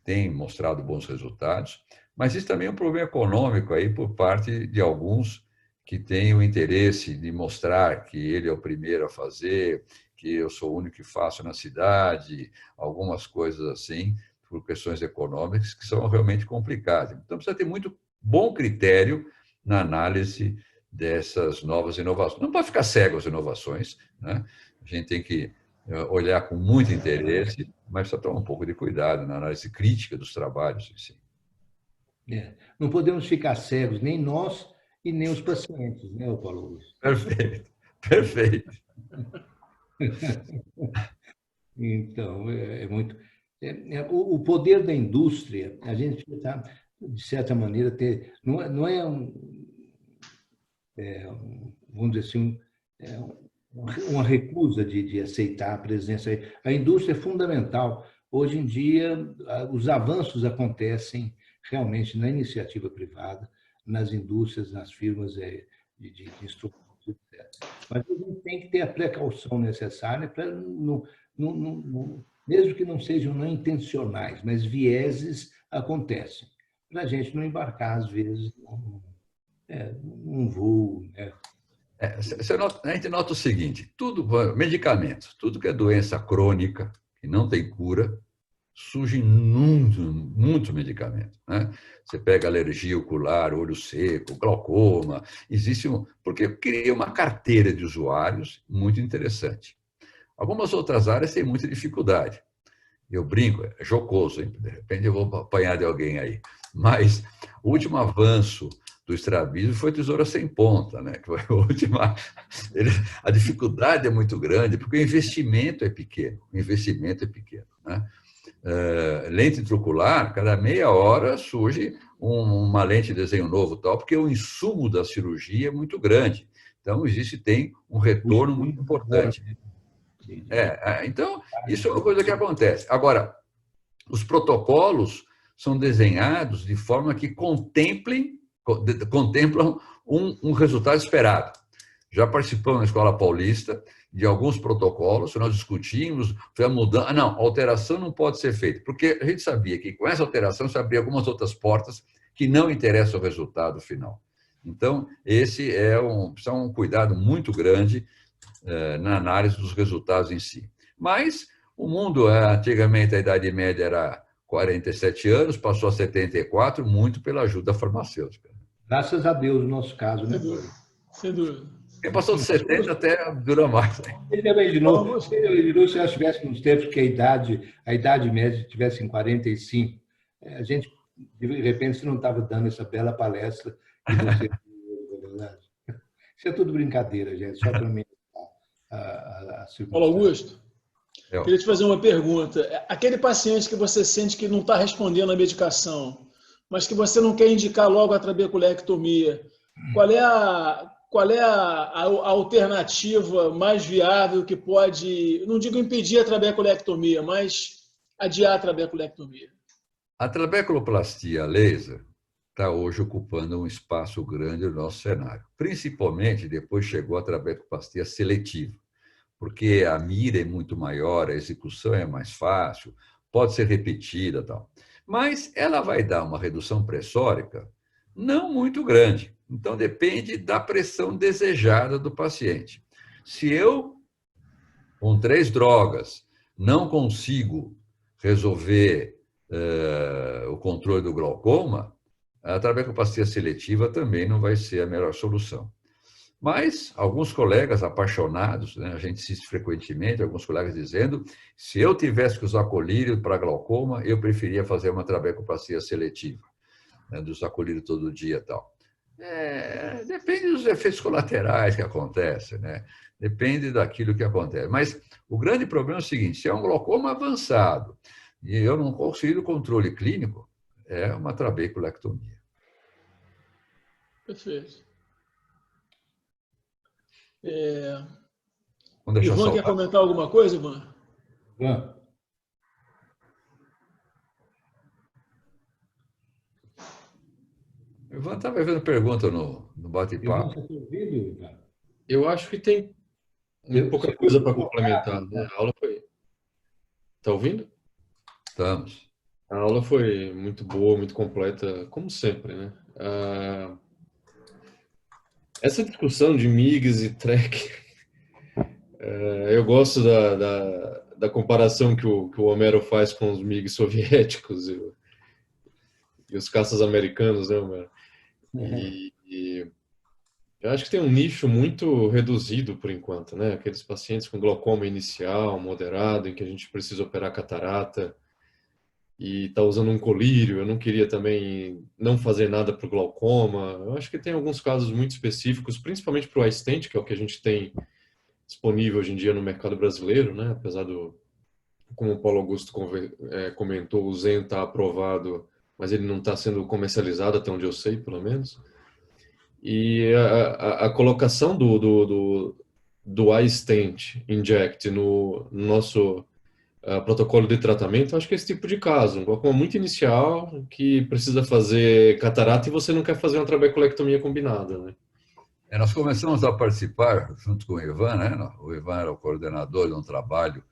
têm mostrado bons resultados, mas existe também um problema econômico aí por parte de alguns que têm o interesse de mostrar que ele é o primeiro a fazer, que eu sou o único que faço na cidade, algumas coisas assim, por questões econômicas que são realmente complicadas. Então, precisa ter muito bom critério na análise dessas novas inovações. Não pode ficar cego às inovações, né? A gente tem que olhar com muito interesse, mas precisa tomar um pouco de cuidado na análise crítica dos trabalhos. Assim.
Não podemos ficar cegos, nem nós e nem os pacientes, né, Paulo Augusto?
Perfeito, perfeito.
Então, muito... o poder da indústria, a gente está, de certa maneira, não é vamos dizer assim, uma recusa de aceitar a presença. A indústria é fundamental. Hoje em dia, os avanços acontecem realmente na iniciativa privada, nas indústrias, nas firmas de instrumentos, etc. Mas a gente tem que ter a precaução necessária para, mesmo que não sejam não intencionais, mas vieses acontecem, para a gente não embarcar, às vezes, num voo. Né?
A gente nota o seguinte, medicamentos, tudo que é doença crônica, que não tem cura, surgem muitos medicamentos. Né? Você pega alergia ocular, olho seco, glaucoma, porque cria uma carteira de usuários muito interessante. Algumas outras áreas têm muita dificuldade. Eu brinco, é jocoso, hein? De repente eu vou apanhar de alguém aí. Mas o último avanço do estrabismo foi tesoura sem ponta, né? Que foi a última. A dificuldade é muito grande, porque o investimento é pequeno. Né? Lente intraocular, cada meia hora surge uma lente de desenho novo, tal, porque o insumo da cirurgia é muito grande. Então, tem um retorno muito importante. Então, isso é uma coisa que acontece. Agora, os protocolos são desenhados de forma que contemplam um resultado esperado. Já participamos na Escola Paulista de alguns protocolos, nós discutimos, foi a mudança. Não, a alteração não pode ser feita, porque a gente sabia que com essa alteração se abria algumas outras portas que não interessam o resultado final. Então, esse precisa um cuidado muito grande na análise dos resultados em si. Mas o mundo, antigamente, a idade média era 47 anos, passou a 74, muito pela ajuda farmacêutica.
Graças a Deus, no nosso caso, né?
Sem dúvida.
Quem passou de 70 até dura mais.
Ele também imaginou se nós estivéssemos nos tempos que a idade média estivesse em 45, a gente, de repente, não estava dando essa bela palestra que você deu, na verdade. Isso é tudo brincadeira, gente, só para mim.
Paulo Augusto, queria te fazer uma pergunta. Aquele paciente que você sente que não está respondendo à medicação, mas que você não quer indicar logo a trabeculectomia, qual é a alternativa mais viável que pode, não digo impedir a trabeculectomia, mas adiar a trabeculectomia?
A trabeculoplastia laser está hoje ocupando um espaço grande no nosso cenário. Principalmente depois chegou a trabeculoplastia seletiva, porque a mira é muito maior, a execução é mais fácil, pode ser repetida e tal. Mas ela vai dar uma redução pressórica não muito grande. Então, depende da pressão desejada do paciente. Se eu, com 3 drogas, não consigo resolver o controle do glaucoma, a trabeculoplastia seletiva também não vai ser a melhor solução. Mas alguns colegas apaixonados, né, a gente assiste frequentemente, alguns colegas dizendo, se eu tivesse que usar colírio para glaucoma, eu preferia fazer uma trabeculoplastia seletiva, né, de usar colírio todo dia e tal. Depende dos efeitos colaterais que acontecem, né? Depende daquilo que acontece. Mas o grande problema é o seguinte, se é um glaucoma avançado e eu não consigo controle clínico, é uma trabeculectomia.
Perfeito.
Ivan,
quer comentar alguma coisa, Ivan?
Ivan estava vendo pergunta no bate-papo.
Eu acho que tem pouca coisa para complementar. Né? A aula foi... Está ouvindo?
Estamos.
A aula foi muito boa, muito completa, como sempre, né? Essa discussão de MIGS e TREC, eu gosto da comparação que o Homero faz com os MIGs soviéticos e os caças americanos, né, Homero? E eu acho que tem um nicho muito reduzido por enquanto, né? Aqueles pacientes com glaucoma inicial, moderado, em que a gente precisa operar catarata e está usando um colírio. Eu não queria também não fazer nada para o glaucoma. Eu acho que tem alguns casos muito específicos, principalmente para o iStent, que é o que a gente tem disponível hoje em dia no mercado brasileiro, né? Apesar como o Paulo Augusto comentou, o Zen está aprovado, mas ele não está sendo comercializado até onde eu sei, pelo menos. E a colocação do iStent Inject no nosso protocolo de tratamento, acho que é esse tipo de caso, um glaucoma muito inicial, que precisa fazer catarata e você não quer fazer uma trabeculectomia combinada, né?
Nós começamos a participar, junto com o Ivan, né? O Ivan era o coordenador de um trabalho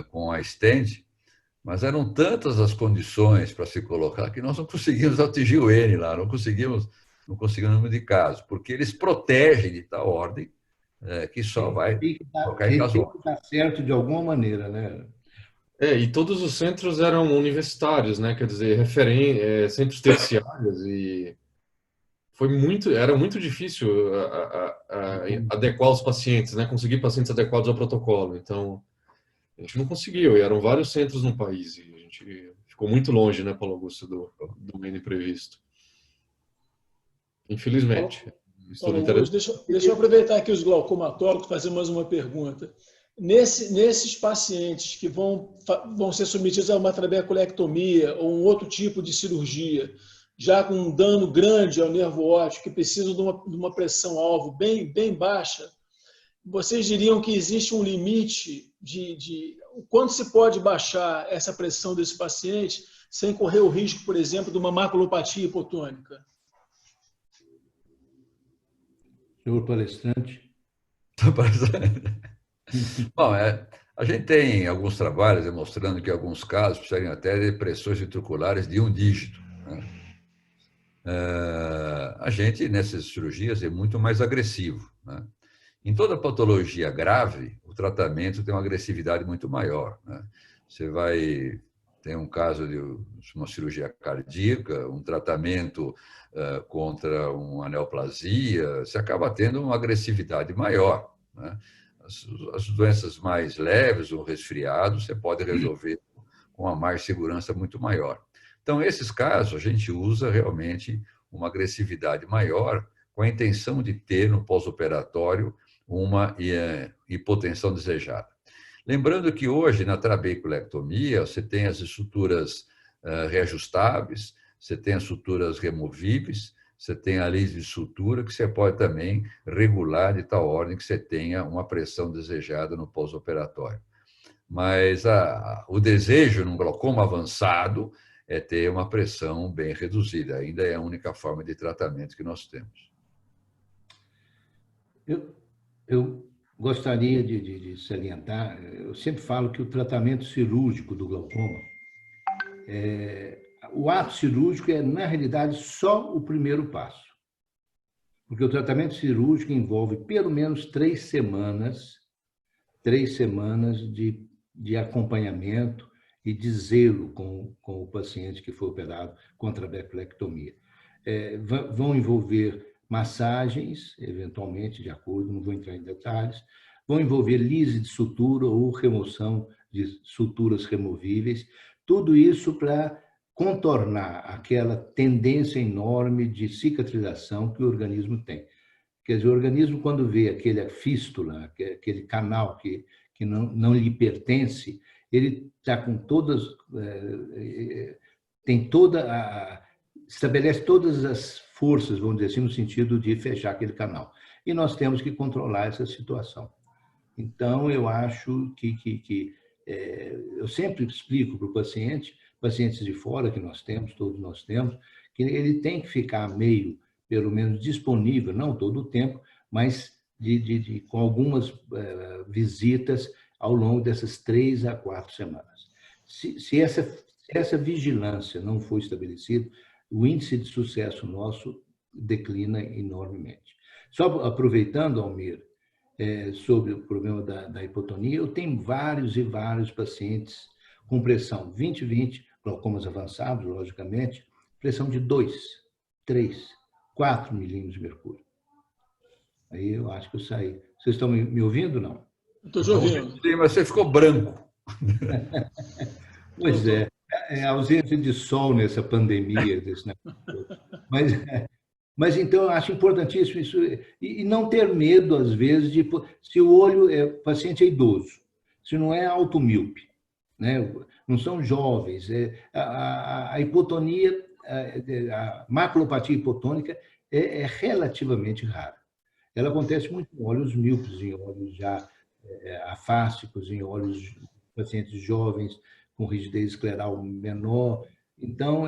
com a iStent, mas eram tantas as condições para se colocar que nós não conseguimos atingir o N lá, não conseguimos o número de casos, porque eles protegem de tal ordem que só vai colocar em caso.
Tem que estar certo de alguma maneira, né?
E todos os centros eram universitários, né? Quer dizer, centros terciários, e era muito difícil adequar os pacientes, né? Conseguir pacientes adequados ao protocolo. Então, a gente não conseguiu, e eram vários centros no país, e a gente ficou muito longe, né, Paulo Augusto, do N previsto. Infelizmente.
Paulo Augusto, deixa eu aproveitar aqui os glaucomatólogos e fazer mais uma pergunta. Nesses pacientes que vão ser submetidos a uma trabeculectomia ou um outro tipo de cirurgia, já com um dano grande ao nervo óptico, que precisam de uma pressão-alvo bem baixa, vocês diriam que existe um limite de quanto se pode baixar essa pressão desse paciente sem correr o risco, por exemplo, de uma maculopatia hipotônica?
Senhor palestrante.
Bom, a gente tem alguns trabalhos demonstrando que, em alguns casos, precisam até de pressões ventriculares de 1 dígito. Né? A gente, nessas cirurgias, é muito mais agressivo. Né? Em toda patologia grave, o tratamento tem uma agressividade muito maior. Né? Você vai tem um caso de uma cirurgia cardíaca, um tratamento contra uma aneoplasia, você acaba tendo uma agressividade maior, né? As doenças mais leves, o resfriado, você pode resolver com uma mais segurança muito maior. Então, esses casos, a gente usa realmente uma agressividade maior com a intenção de ter, no pós-operatório, uma hipotensão desejada. Lembrando que hoje, na trabeculectomia, você tem as estruturas reajustáveis, você tem as suturas removíveis, você tem a lise de sutura, que você pode também regular de tal ordem que você tenha uma pressão desejada no pós-operatório. Mas o desejo num glaucoma avançado é ter uma pressão bem reduzida. Ainda é a única forma de tratamento que nós temos.
Eu gostaria de salientar, eu sempre falo que o tratamento cirúrgico do glaucoma, o ato cirúrgico é, na realidade, só o primeiro passo. Porque o tratamento cirúrgico envolve pelo menos 3 semanas de acompanhamento e de zelo com o paciente que foi operado com trabeculectomia. Vão envolver massagens, eventualmente, de acordo, não vou entrar em detalhes, vão envolver lise de sutura ou remoção de suturas removíveis, tudo isso para contornar aquela tendência enorme de cicatrização que o organismo tem. Quer dizer, o organismo, quando vê aquela fístula, aquele canal que não lhe pertence, ele está com todas, estabelece todas as forças, vamos dizer assim, no sentido de fechar aquele canal. E nós temos que controlar essa situação. Então, eu acho que eu sempre explico para o paciente, pacientes de fora que nós temos, todos nós temos, que ele tem que ficar meio, pelo menos, disponível, não todo o tempo, mas com algumas visitas ao longo dessas 3 a 4 semanas. Se essa vigilância não for estabelecida, o índice de sucesso nosso declina enormemente. Só aproveitando, Almir, sobre o problema da hipotonia, eu tenho vários e vários pacientes com pressão 20-20, glaucomas avançados, logicamente, pressão de 2, 3, 4 milímetros de mercúrio. Aí eu acho que eu saí. Vocês estão me ouvindo, não?
Estou te ouvindo.
Sim, mas você ficou branco.
Pois é a ausência de sol nessa pandemia. Mas então, eu acho importantíssimo isso. E não ter medo, às vezes, se o o paciente é idoso, se não é automíope, né? Não são jovens. A hipotonia, a maculopatia hipotônica é relativamente rara. Ela acontece muito em olhos míopes, em olhos já afásticos, em olhos de pacientes jovens com rigidez escleral menor. Então,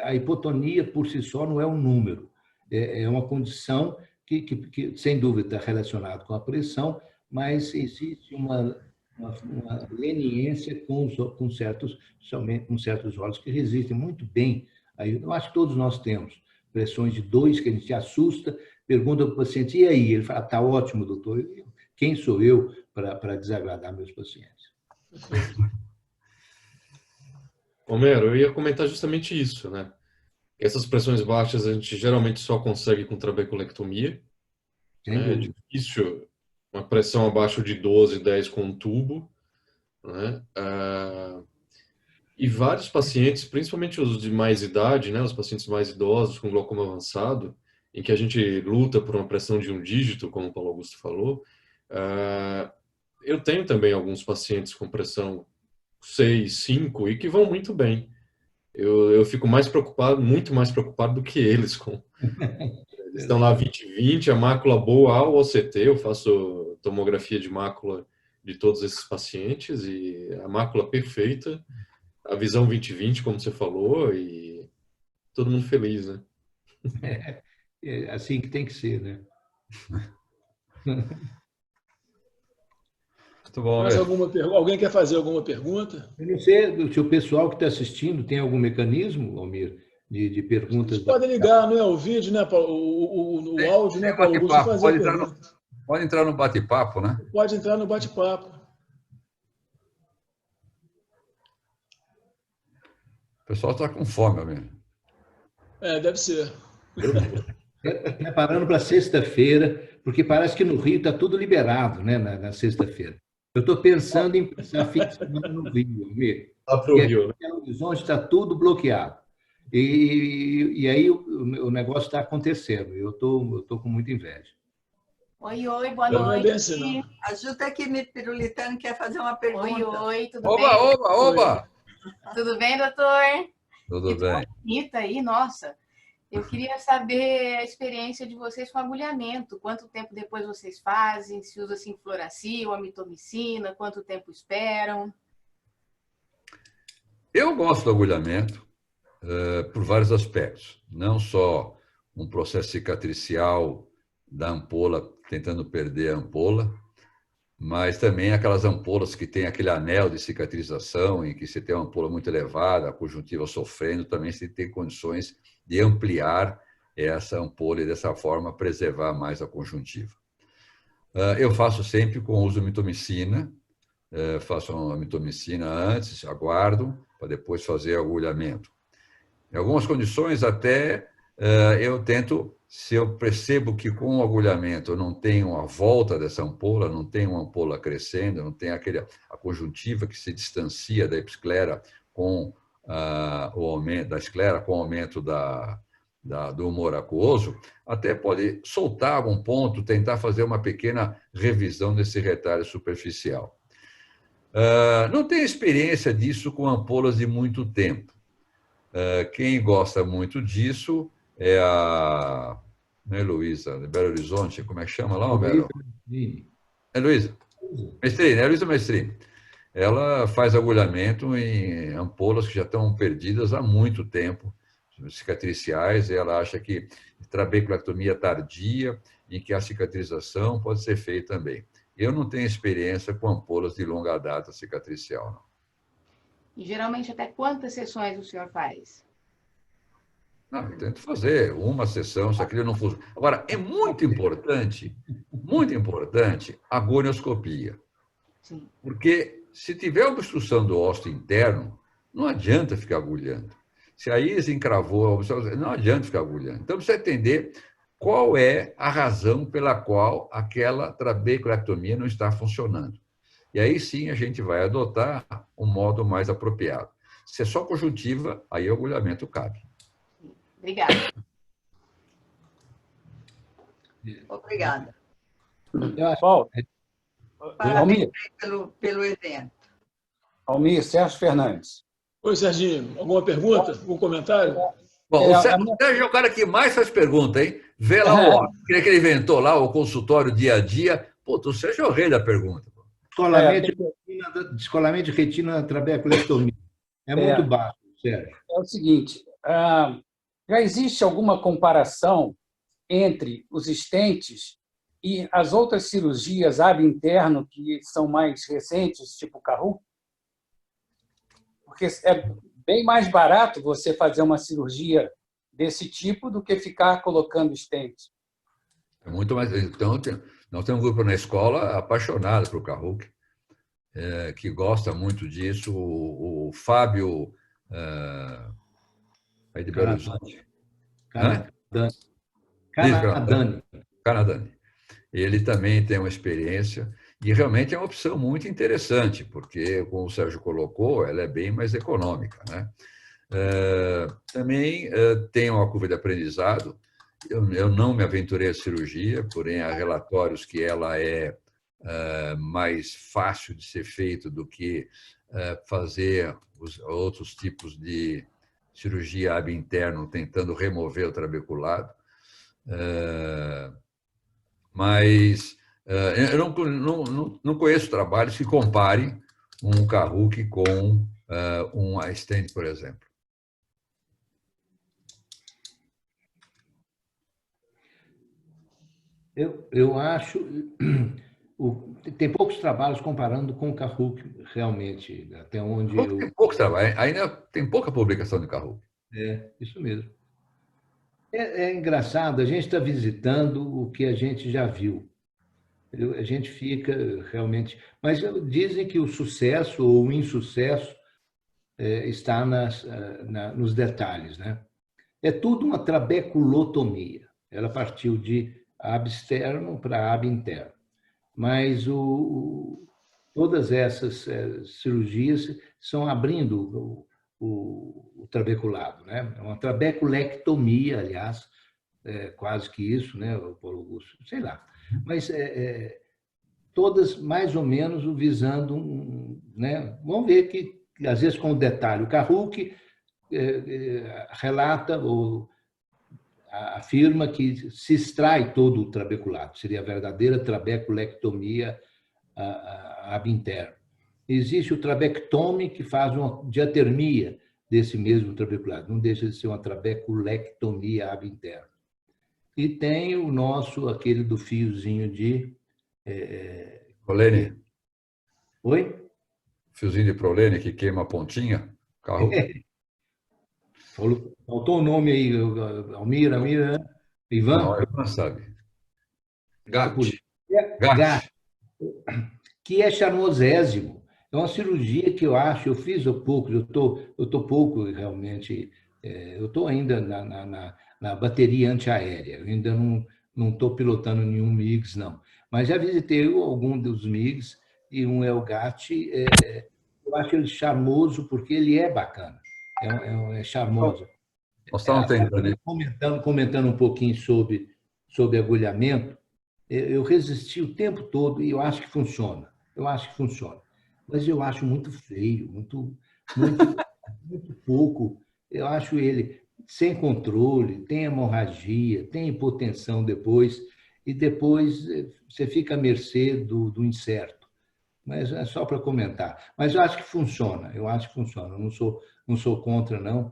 a hipotonia por si só não é um número, é uma condição que sem dúvida está relacionada com a pressão, mas existe uma leniência com certos olhos que resistem muito bem. Aí, eu acho que todos nós temos pressões de 2 que a gente assusta, pergunta para o paciente, e aí? Ele fala, está ótimo, doutor. Quem sou eu para desagradar meus pacientes?
Homero, eu ia comentar justamente isso, né? Essas pressões baixas a gente geralmente só consegue com trabeculectomia. Né? É difícil uma pressão abaixo de 12, 10 com um tubo. Né? E vários pacientes, principalmente os de mais idade, né? Os pacientes mais idosos com glaucoma avançado, em que a gente luta por uma pressão de 1 dígito, como o Paulo Augusto falou, eu tenho também alguns pacientes com pressão 6, 5 e que vão muito bem. Eu fico muito mais preocupado do que eles. Eles estão lá 20/20, a mácula boa ao OCT, eu faço tomografia de mácula de todos esses pacientes e a mácula perfeita, a visão 20/20, como você falou, e todo mundo feliz, né?
É assim que tem que ser, né?
Muito bom.
Mais alguém quer fazer alguma pergunta?
Eu não sei se o pessoal que está assistindo tem algum mecanismo, Almir, de perguntas.
Vocês podem ligar, não é? O vídeo, né? O áudio, né, Paulo Augusto?
Pode entrar no bate-papo, né?
Pode entrar no bate-papo.
O pessoal está com fome, amigo.
Deve ser.
Preparando para sexta-feira, porque parece que no Rio está tudo liberado, né, na sexta-feira. Eu estou pensando em passar fim de semana no Rio, amigo.
Lá para o Rio, né?
Em Belo Horizonte está tudo bloqueado. E aí o negócio está acontecendo. Eu tô com muita inveja.
Oi, boa
Não é
noite.
bem assim, não.
A Ju está aqui me pirulitando, quer fazer uma pergunta.
Oi, tudo
Oba,
bem?
oba, oba!
Tudo bem, doutor?
Tudo
Que
bem.
bonita aí, nossa. Eu queria saber a experiência de vocês com agulhamento. Quanto tempo depois vocês fazem? Se usa assim fluoracil, amitomicina? Quanto tempo esperam?
Eu gosto do agulhamento por vários aspectos. Não só um processo cicatricial da ampola, tentando perder a ampola, mas também aquelas ampolas que tem aquele anel de cicatrização, em que você tem uma ampola muito elevada, a conjuntiva sofrendo, também você tem condições de ampliar essa ampola e, dessa forma, preservar mais a conjuntiva. Eu faço sempre com uso de mitomicina, faço a mitomicina antes, aguardo, para depois fazer agulhamento. Em algumas condições, até eu tento, se eu percebo que com o agulhamento eu não tenho a volta dessa ampola, não tenho uma ampola crescendo, não tenho a conjuntiva que se distancia da episclera com o aumento da esclera, com o aumento do humor aquoso, até pode soltar algum ponto, tentar fazer uma pequena revisão desse retalho superficial. Não tenho experiência disso com ampolas de muito tempo. Quem gosta muito disso é a Luísa, de Belo Horizonte, como é que chama lá, Belo? É Luísa? Mestrini, é Luísa Mestrini. Ela faz agulhamento em ampolas que já estão perdidas há muito tempo, cicatriciais, e ela acha que trabeculectomia tardia, em que a cicatrização pode ser feita também. Eu não tenho experiência com ampolas de longa data cicatricial, não.
E geralmente até quantas sessões o senhor faz?
Não, eu tento fazer uma sessão, se aquilo não for. Agora, é muito importante a gonioscopia.
Sim.
Porque se tiver obstrução do ósseo interno, não adianta ficar agulhando. Se a ISA encravou a obstrução, não adianta ficar agulhando. Então, precisa entender qual é a razão pela qual aquela trabeculectomia não está funcionando. E aí sim a gente vai adotar um modo mais apropriado. Se é só conjuntiva, aí o agulhamento cabe.
Obrigada.
Obrigada.
Paulo,
Parabéns pelo evento.
Almir, Sérgio Fernandes.
Oi, Serginho. Alguma pergunta? Algum comentário?
Bom, o Sérgio é o cara que mais faz pergunta, hein? Vê lá aquele que ele inventou lá, o consultório dia a dia. Pô, o Sérgio é o rei da pergunta.
Descolamento de retina na trabeculectomia. É muito baixo, Sérgio.
É o seguinte, já existe alguma comparação entre os stents e as outras cirurgias ab interno que são mais recentes, tipo Carru? Porque é bem mais barato você fazer uma cirurgia desse tipo do que ficar colocando stent.
É muito mais. Então, nós temos um grupo na escola apaixonado por Carruc, que gosta muito disso. O Fábio, aí de Belo Horizonte. Canadani. Ele também tem uma experiência e realmente é uma opção muito interessante, porque, como o Sérgio colocou, ela é bem mais econômica, né? Também tem uma curva de aprendizado. Eu não me aventurei a cirurgia, porém há relatórios que ela é mais fácil de ser feito do que fazer os outros tipos de cirurgia ab interno, tentando remover o trabeculado. Mas eu não conheço trabalhos que comparem um Carruc com um stent, por exemplo.
Eu acho... Tem poucos trabalhos comparando com o Carruc, realmente, até onde eu...
Tem poucos trabalhos, ainda tem pouca publicação de Carruc.
É, isso mesmo. É engraçado, a gente está visitando o que a gente já viu. A gente fica realmente... Mas dizem que o sucesso ou o insucesso está nos detalhes, né? É tudo uma trabeculotomia. Ela partiu de ab externo para ab interno. Mas todas essas cirurgias são abrindo o trabeculado, né? É uma trabeculectomia, aliás, quase que isso, né, Paulo Augusto? Sei lá. Mas todas mais ou menos visando, né? Vamos ver que, às vezes, com detalhe. O Carruc relata ou afirma que se extrai todo o trabeculado, seria a verdadeira trabeculectomia ab interno. Existe o trabectome, que faz uma diatermia desse mesmo trabeculado, não deixa de ser uma trabeculectomia ab interno. E tem o nosso, aquele do fiozinho de...
Prolene?
Oi?
Fiozinho de prolene que queima a pontinha? Carro?
Faltou o nome aí, Almira, Ivan?
Não, Ivan sabe.
GAT.
GAT.
Que é charmosésimo. É uma cirurgia que eu acho, eu fiz pouco, eu tô pouco realmente, eu estou ainda na bateria antiaérea, eu ainda não estou pilotando nenhum MiGs, não. Mas já visitei algum dos MiGs e um Elgat, eu acho ele charmoso porque ele é bacana, é charmoso.
Nós estamos tentando.
Comentando um pouquinho sobre agulhamento, eu resisti o tempo todo e eu acho que funciona. Mas eu acho muito feio, muito pouco. Eu acho ele sem controle, tem hemorragia, tem hipotensão depois, e depois você fica à mercê do incerto. Mas é só para comentar. Mas eu acho que funciona, Eu não sou contra, não.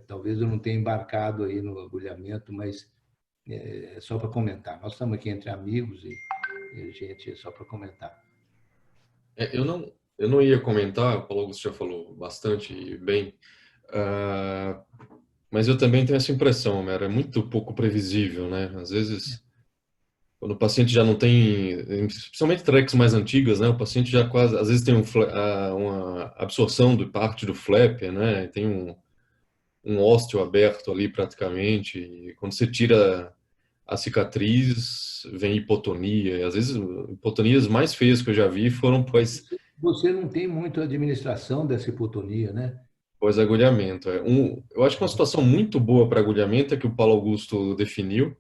Talvez eu não tenha embarcado aí no agulhamento, mas é só para comentar. Nós estamos aqui entre amigos e gente, é só para comentar.
Eu não ia comentar, o Paulo Augusto já falou bastante bem, mas eu também tenho essa impressão, Homero, é muito pouco previsível, né? Às vezes, quando o paciente já não tem, especialmente tracks mais antigas, né? O paciente já quase, às vezes tem uma absorção de parte do flap, né? Tem um ósteo aberto ali praticamente, e quando você tira a cicatriz, vem hipotonia, e às vezes hipotonias mais feias que eu já vi foram
Você não tem muita administração dessa hipotonia, né?
Pós-agulhamento. Eu acho que uma situação muito boa para agulhamento é que o Paulo Augusto definiu,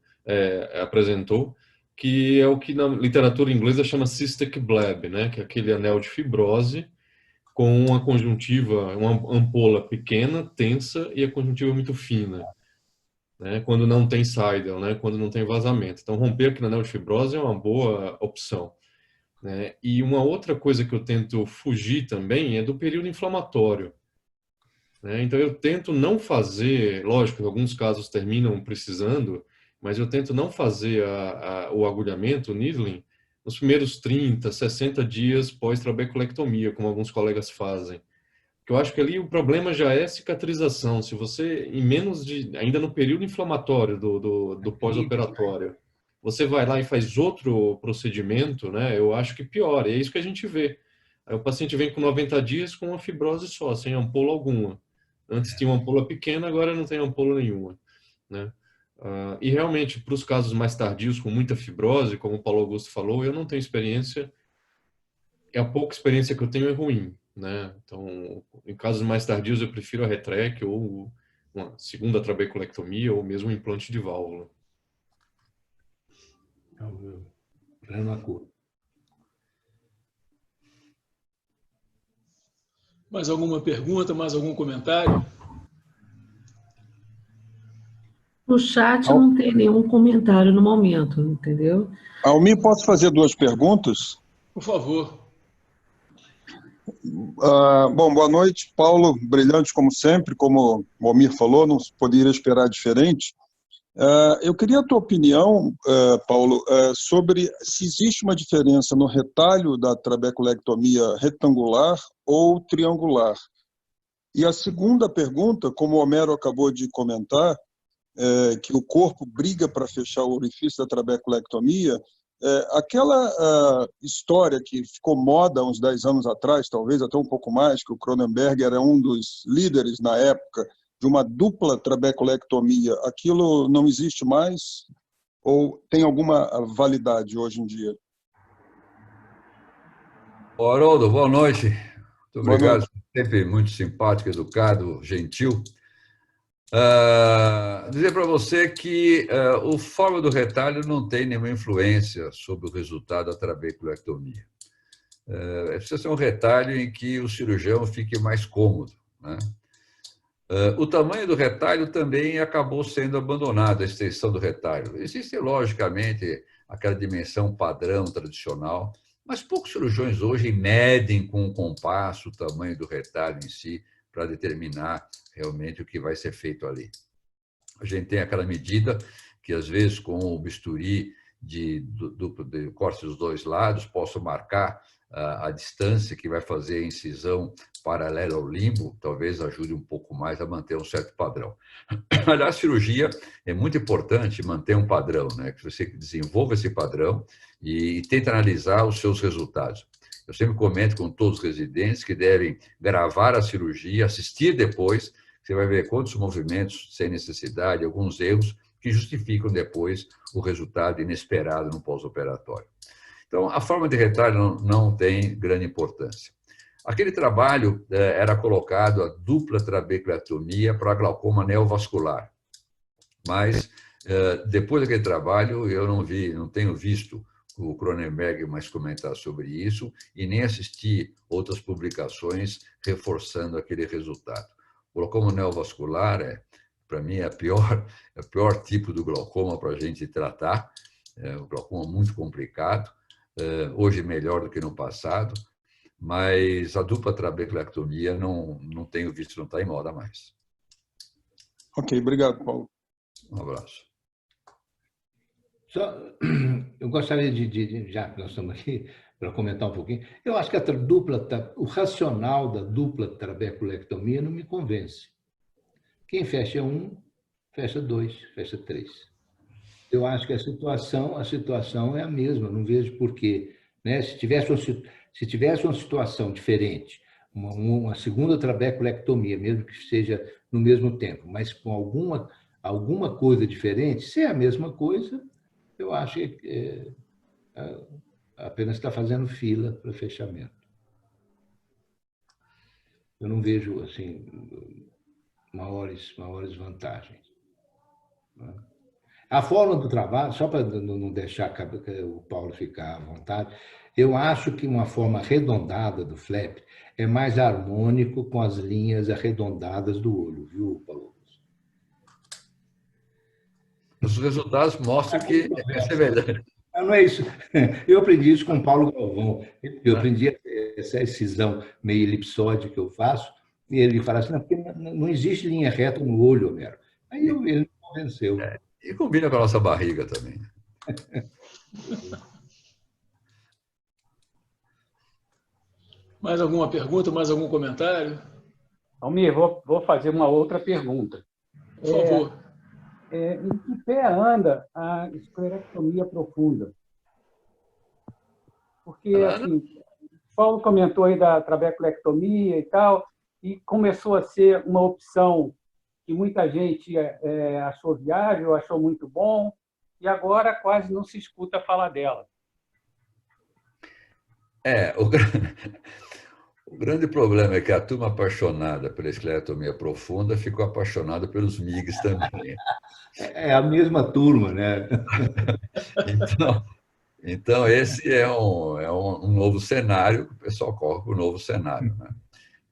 apresentou, que é o que na literatura inglesa chama cystic bleb, né? Que é aquele anel de fibrose com uma conjuntiva, uma ampola pequena, tensa, e a conjuntiva muito fina, né? Quando não tem Seidel, né? Quando não tem vazamento. Então, romper aquele anel de fibrose é uma boa opção, né? E uma outra coisa que eu tento fugir também é do período inflamatório, né? Então, eu tento não fazer, lógico, em alguns casos terminam precisando, mas eu tento não fazer o agulhamento, o needling, nos primeiros 30, 60 dias pós-trabeculectomia, como alguns colegas fazem. Porque eu acho que ali o problema já é cicatrização. Se você, ainda no período inflamatório do pós-operatório, você vai lá e faz outro procedimento, né? Eu acho que piora. E é isso que a gente vê. Aí o paciente vem com 90 dias com uma fibrose só, sem ampola alguma. Antes tinha uma ampola pequena, agora não tem ampola nenhuma, né? E realmente, para os casos mais tardios, com muita fibrose, como o Paulo Augusto falou, eu não tenho experiência. A pouca experiência que eu tenho é ruim, né? Então, em casos mais tardios, eu prefiro a retrec ou uma segunda trabeculectomia ou mesmo um implante de válvula.
Pleno acordo.
Mais alguma pergunta, mais algum comentário?
No chat não tem nenhum comentário no momento, entendeu?
Almir, posso fazer 2 perguntas?
Por favor.
Bom, boa noite, Paulo. Brilhante como sempre, como o Almir falou, não poderia esperar diferente. Eu queria a tua opinião, Paulo, sobre se existe uma diferença no retalho da trabeculectomia retangular ou triangular. E a segunda pergunta, como o Homero acabou de comentar, que o corpo briga para fechar o orifício da trabeculectomia, Aquela história que ficou moda uns 10 anos atrás, talvez até um pouco mais, que o Cronenberg era um dos líderes na época de uma dupla trabeculectomia, aquilo não existe mais ou tem alguma validade hoje em dia?
Haroldo, boa noite. Muito obrigado,
noite.
sempre muito simpático, educado, gentil. Dizer para você que o fórmula do retalho não tem nenhuma influência sobre o resultado da trabeculectomia. Precisa ser um retalho em que o cirurgião fique mais cômodo, né? O tamanho do retalho também acabou sendo abandonado, a extensão do retalho. Existe, logicamente, aquela dimensão padrão tradicional, mas poucos cirurgiões hoje medem com um compasso o tamanho do retalho em si para determinar realmente o que vai ser feito ali. A gente tem aquela medida que, às vezes, com o bisturi de corte dos dois lados, posso marcar a distância que vai fazer a incisão paralela ao limbo, talvez ajude um pouco mais a manter um certo padrão. Aliás, a cirurgia é muito importante manter um padrão, né? Que você desenvolva esse padrão e tenta analisar os seus resultados. Eu sempre comento com todos os residentes que devem gravar a cirurgia, assistir depois, você vai ver quantos movimentos sem necessidade, alguns erros que justificam depois o resultado inesperado no pós-operatório. Então, a forma de retalho não tem grande importância. Aquele trabalho era colocado a dupla trabeculectomia para glaucoma neovascular. Mas, depois daquele trabalho, eu não tenho visto o Cronenberg mais comentar sobre isso e nem assisti outras publicações reforçando aquele resultado. O glaucoma neovascular, para mim, é o pior tipo do glaucoma para a gente tratar. É um glaucoma muito complicado, hoje melhor do que no passado, mas a dupla trabeculectomia não tenho visto, não está em moda mais.
Ok, obrigado, Paulo.
Um abraço.
Eu gostaria já que nós estamos aqui, para comentar um pouquinho, eu acho que o racional da dupla trabeculectomia não me convence. Quem fecha um, fecha dois, fecha três. Eu acho que a situação é a mesma, não vejo porquê. Né? Se tivesse uma situação diferente, uma segunda trabeculectomia, mesmo que seja no mesmo tempo, mas com alguma coisa diferente, se é a mesma coisa, eu acho que apenas está fazendo fila para fechamento. Eu não vejo assim maiores vantagens. A forma do trabalho, só para não deixar o Paulo ficar à vontade, eu acho que uma forma arredondada do flap é mais harmônico com as linhas arredondadas do olho, viu, Paulo?
Os resultados mostram que é verdade.
Não é isso. Eu aprendi isso com o Paulo Galvão. Eu aprendi essa excisão meio elipsóide que eu faço, e ele fala assim, porque não existe linha reta no olho, Homero. Aí ele me convenceu.
E combina com a nossa barriga também.
Mais alguma pergunta, mais algum comentário?
Almir, vou fazer uma outra pergunta.
Por favor.
Em que pé anda a esclerectomia profunda? Porque, assim, Paulo comentou aí da trabeculectomia e tal, e começou a ser uma opção que muita gente achou viável, achou muito bom, e agora quase não se escuta falar dela.
O grande problema é que a turma apaixonada pela esclerectomia profunda ficou apaixonada pelos MIGs também.
É a mesma turma, né?
Então esse é um novo cenário, que o pessoal corre para o novo cenário, né?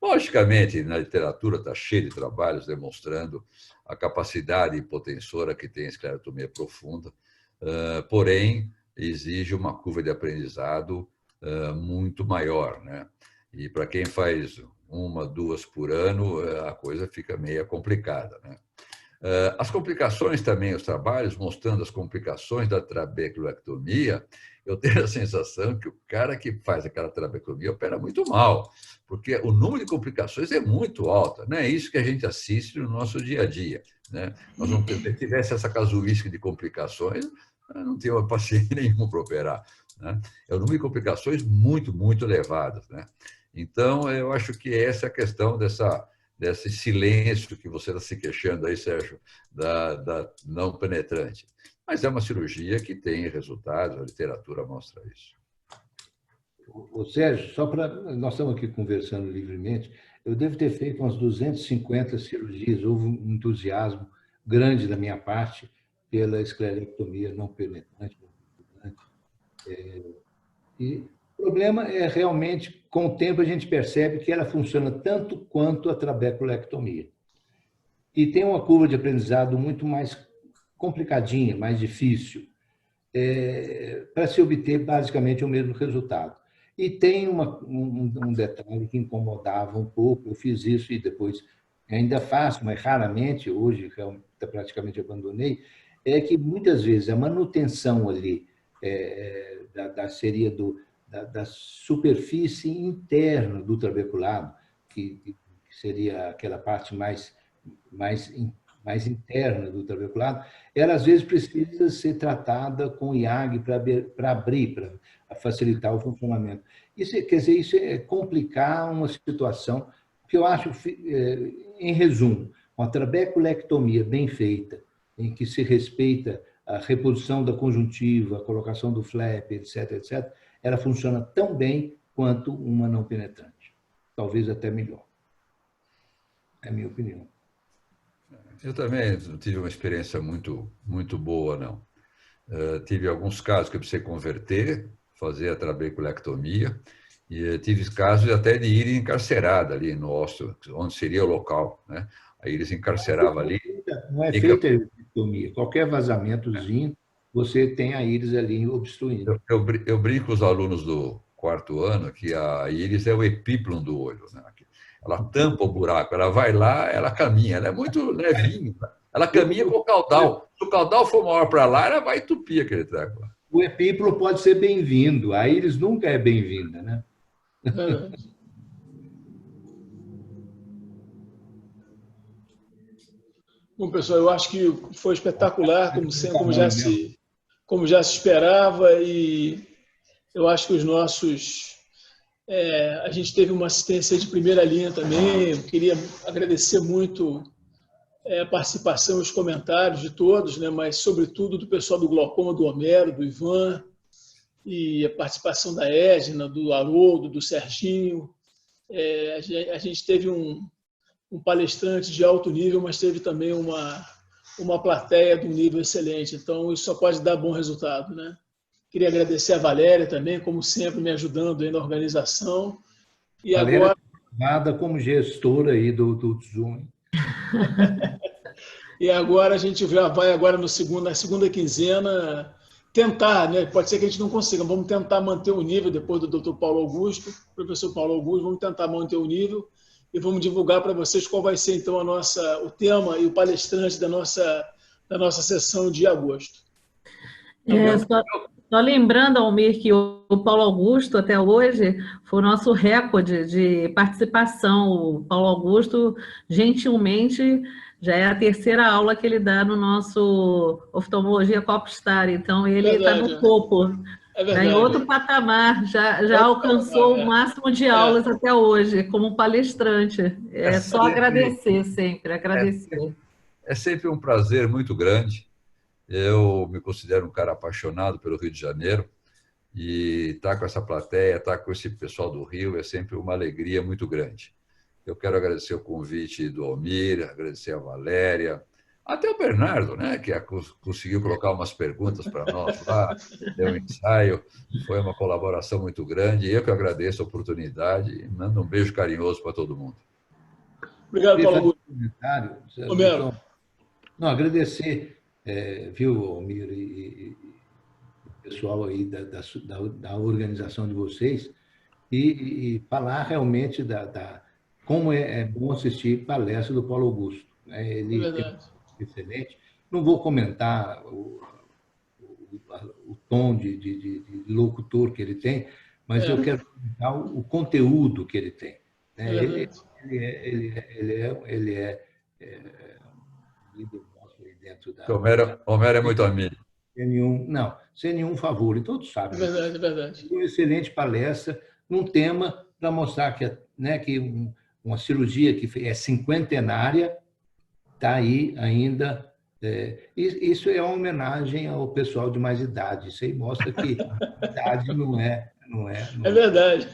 Logicamente, na literatura está cheio de trabalhos demonstrando a capacidade hipotensora que tem a esclerectomia profunda, porém, exige uma curva de aprendizado muito maior, né? E para quem faz 1, 2 por ano, a coisa fica meio complicada, né? As complicações também, os trabalhos mostrando as complicações da trabeculectomia, eu tenho a sensação que o cara que faz aquela trabeculectomia opera muito mal, porque o número de complicações é muito alto, não é isso que a gente assiste no nosso dia a dia, né? Se tivesse essa casuística de complicações, eu não tenho paciência nenhuma para operar, né? É um número de complicações muito, muito elevadas, né? Então, eu acho que essa é a questão desse silêncio que você está se queixando aí, Sérgio, da não penetrante. Mas é uma cirurgia que tem resultados, a literatura mostra isso.
Ô, Sérgio, nós estamos aqui conversando livremente, eu devo ter feito umas 250 cirurgias, houve um entusiasmo grande da minha parte pela esclerectomia não penetrante. E o problema é realmente, com o tempo, a gente percebe que ela funciona tanto quanto a trabeculectomia. E tem uma curva de aprendizado muito mais complicadinha, mais difícil, para se obter basicamente o mesmo resultado. E tem um detalhe que incomodava um pouco, eu fiz isso e depois ainda faço, mas raramente, hoje praticamente abandonei, é que muitas vezes a manutenção ali seria da superfície interna do trabeculado, que seria aquela parte mais interna do trabeculado, ela às vezes precisa ser tratada com IAG para abrir, para facilitar o funcionamento. Isso, quer dizer, isso é complicar uma situação que eu acho, em resumo, uma trabeculectomia bem feita, em que se respeita a reposição da conjuntiva, a colocação do flap, etc., etc., ela funciona tão bem quanto uma não penetrante. Talvez até melhor. É a minha opinião.
Eu também não tive uma experiência muito, muito boa, não. Tive alguns casos que eu precisei converter, fazer a trabeculectomia, e tive casos até de ir encarcerada ali no ósseo, onde seria o local, né? Aí eles encarceravam ali.
Não é feita a epidectomia. Qualquer vazamentozinho, você tem a íris ali obstruindo.
Eu brinco com os alunos do 4º ano que a íris é o epíplon do olho, né? Ela tampa o buraco, ela vai lá, ela caminha, ela é muito levinha, ela caminha com o caudal. Se o caudal for maior para lá, ela vai entupir aquele treco lá.
O epíplon pode ser bem-vindo, a íris nunca é bem-vinda, né?
Bom, pessoal, eu acho que foi espetacular, como já se esperava, e eu acho que os nossos... a gente teve uma assistência de primeira linha também. Eu queria agradecer muito a participação e os comentários de todos, né? Mas, sobretudo, do pessoal do glaucoma, do Homero, do Ivan, e a participação da Edna, do Haroldo, do Serginho. A gente teve um palestrante de alto nível, mas teve também uma plateia de um nível excelente. Então, isso só pode dar bom resultado, né? Queria agradecer a Valéria também, como sempre, me ajudando aí na organização. E
Valéria,
agora...
nada como gestora aí do Zoom.
E agora a gente vai agora na segunda quinzena tentar, né? Pode ser que a gente não consiga, vamos tentar manter o nível depois do Dr. Paulo Augusto, professor Paulo Augusto, vamos tentar manter o nível e vamos divulgar para vocês qual vai ser então o tema e o palestrante da nossa sessão de agosto.
Só lembrando, Almir, que o Paulo Augusto, até hoje, foi o nosso recorde de participação. O Paulo Augusto, gentilmente, já é a 3ª aula que ele dá no nosso Oftalmologia Copstar. Então, ele está no topo. Está em outro patamar, já alcançou o máximo de aulas até hoje, como palestrante. É só agradecer sempre, agradecer.
É sempre um prazer muito grande. Eu me considero um cara apaixonado pelo Rio de Janeiro e estar com essa plateia, estar com esse pessoal do Rio é sempre uma alegria muito grande. Eu quero agradecer o convite do Almir, agradecer a Valéria, até o Bernardo, né, que conseguiu colocar umas perguntas para nós lá, deu um ensaio, foi uma colaboração muito grande. Eu que agradeço a oportunidade e mando um beijo carinhoso para todo mundo.
Obrigado, Paulo Augusto.
Homero. Não, agradecer... viu, Almir, e o pessoal aí da organização de vocês, e falar realmente como é bom assistir palestra do Paulo Augusto. Ele é excelente. Não vou comentar o tom de locutor que ele tem, mas eu quero comentar o conteúdo que ele tem. Ele é líder.
Homero é muito amigo.
sem nenhum favor, e todos
É
sabem.
verdade, é verdade.
Uma excelente palestra, num tema para mostrar que, né, que uma cirurgia que é cinquentenária está aí ainda. Isso é uma homenagem ao pessoal de mais idade. Isso aí mostra que idade não é.
É verdade.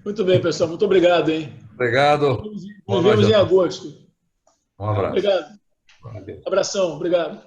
Muito bem, pessoal. Muito obrigado, hein?
Obrigado.
Nos vemos em agosto.
Um abraço.
Obrigado. Abração. Obrigado.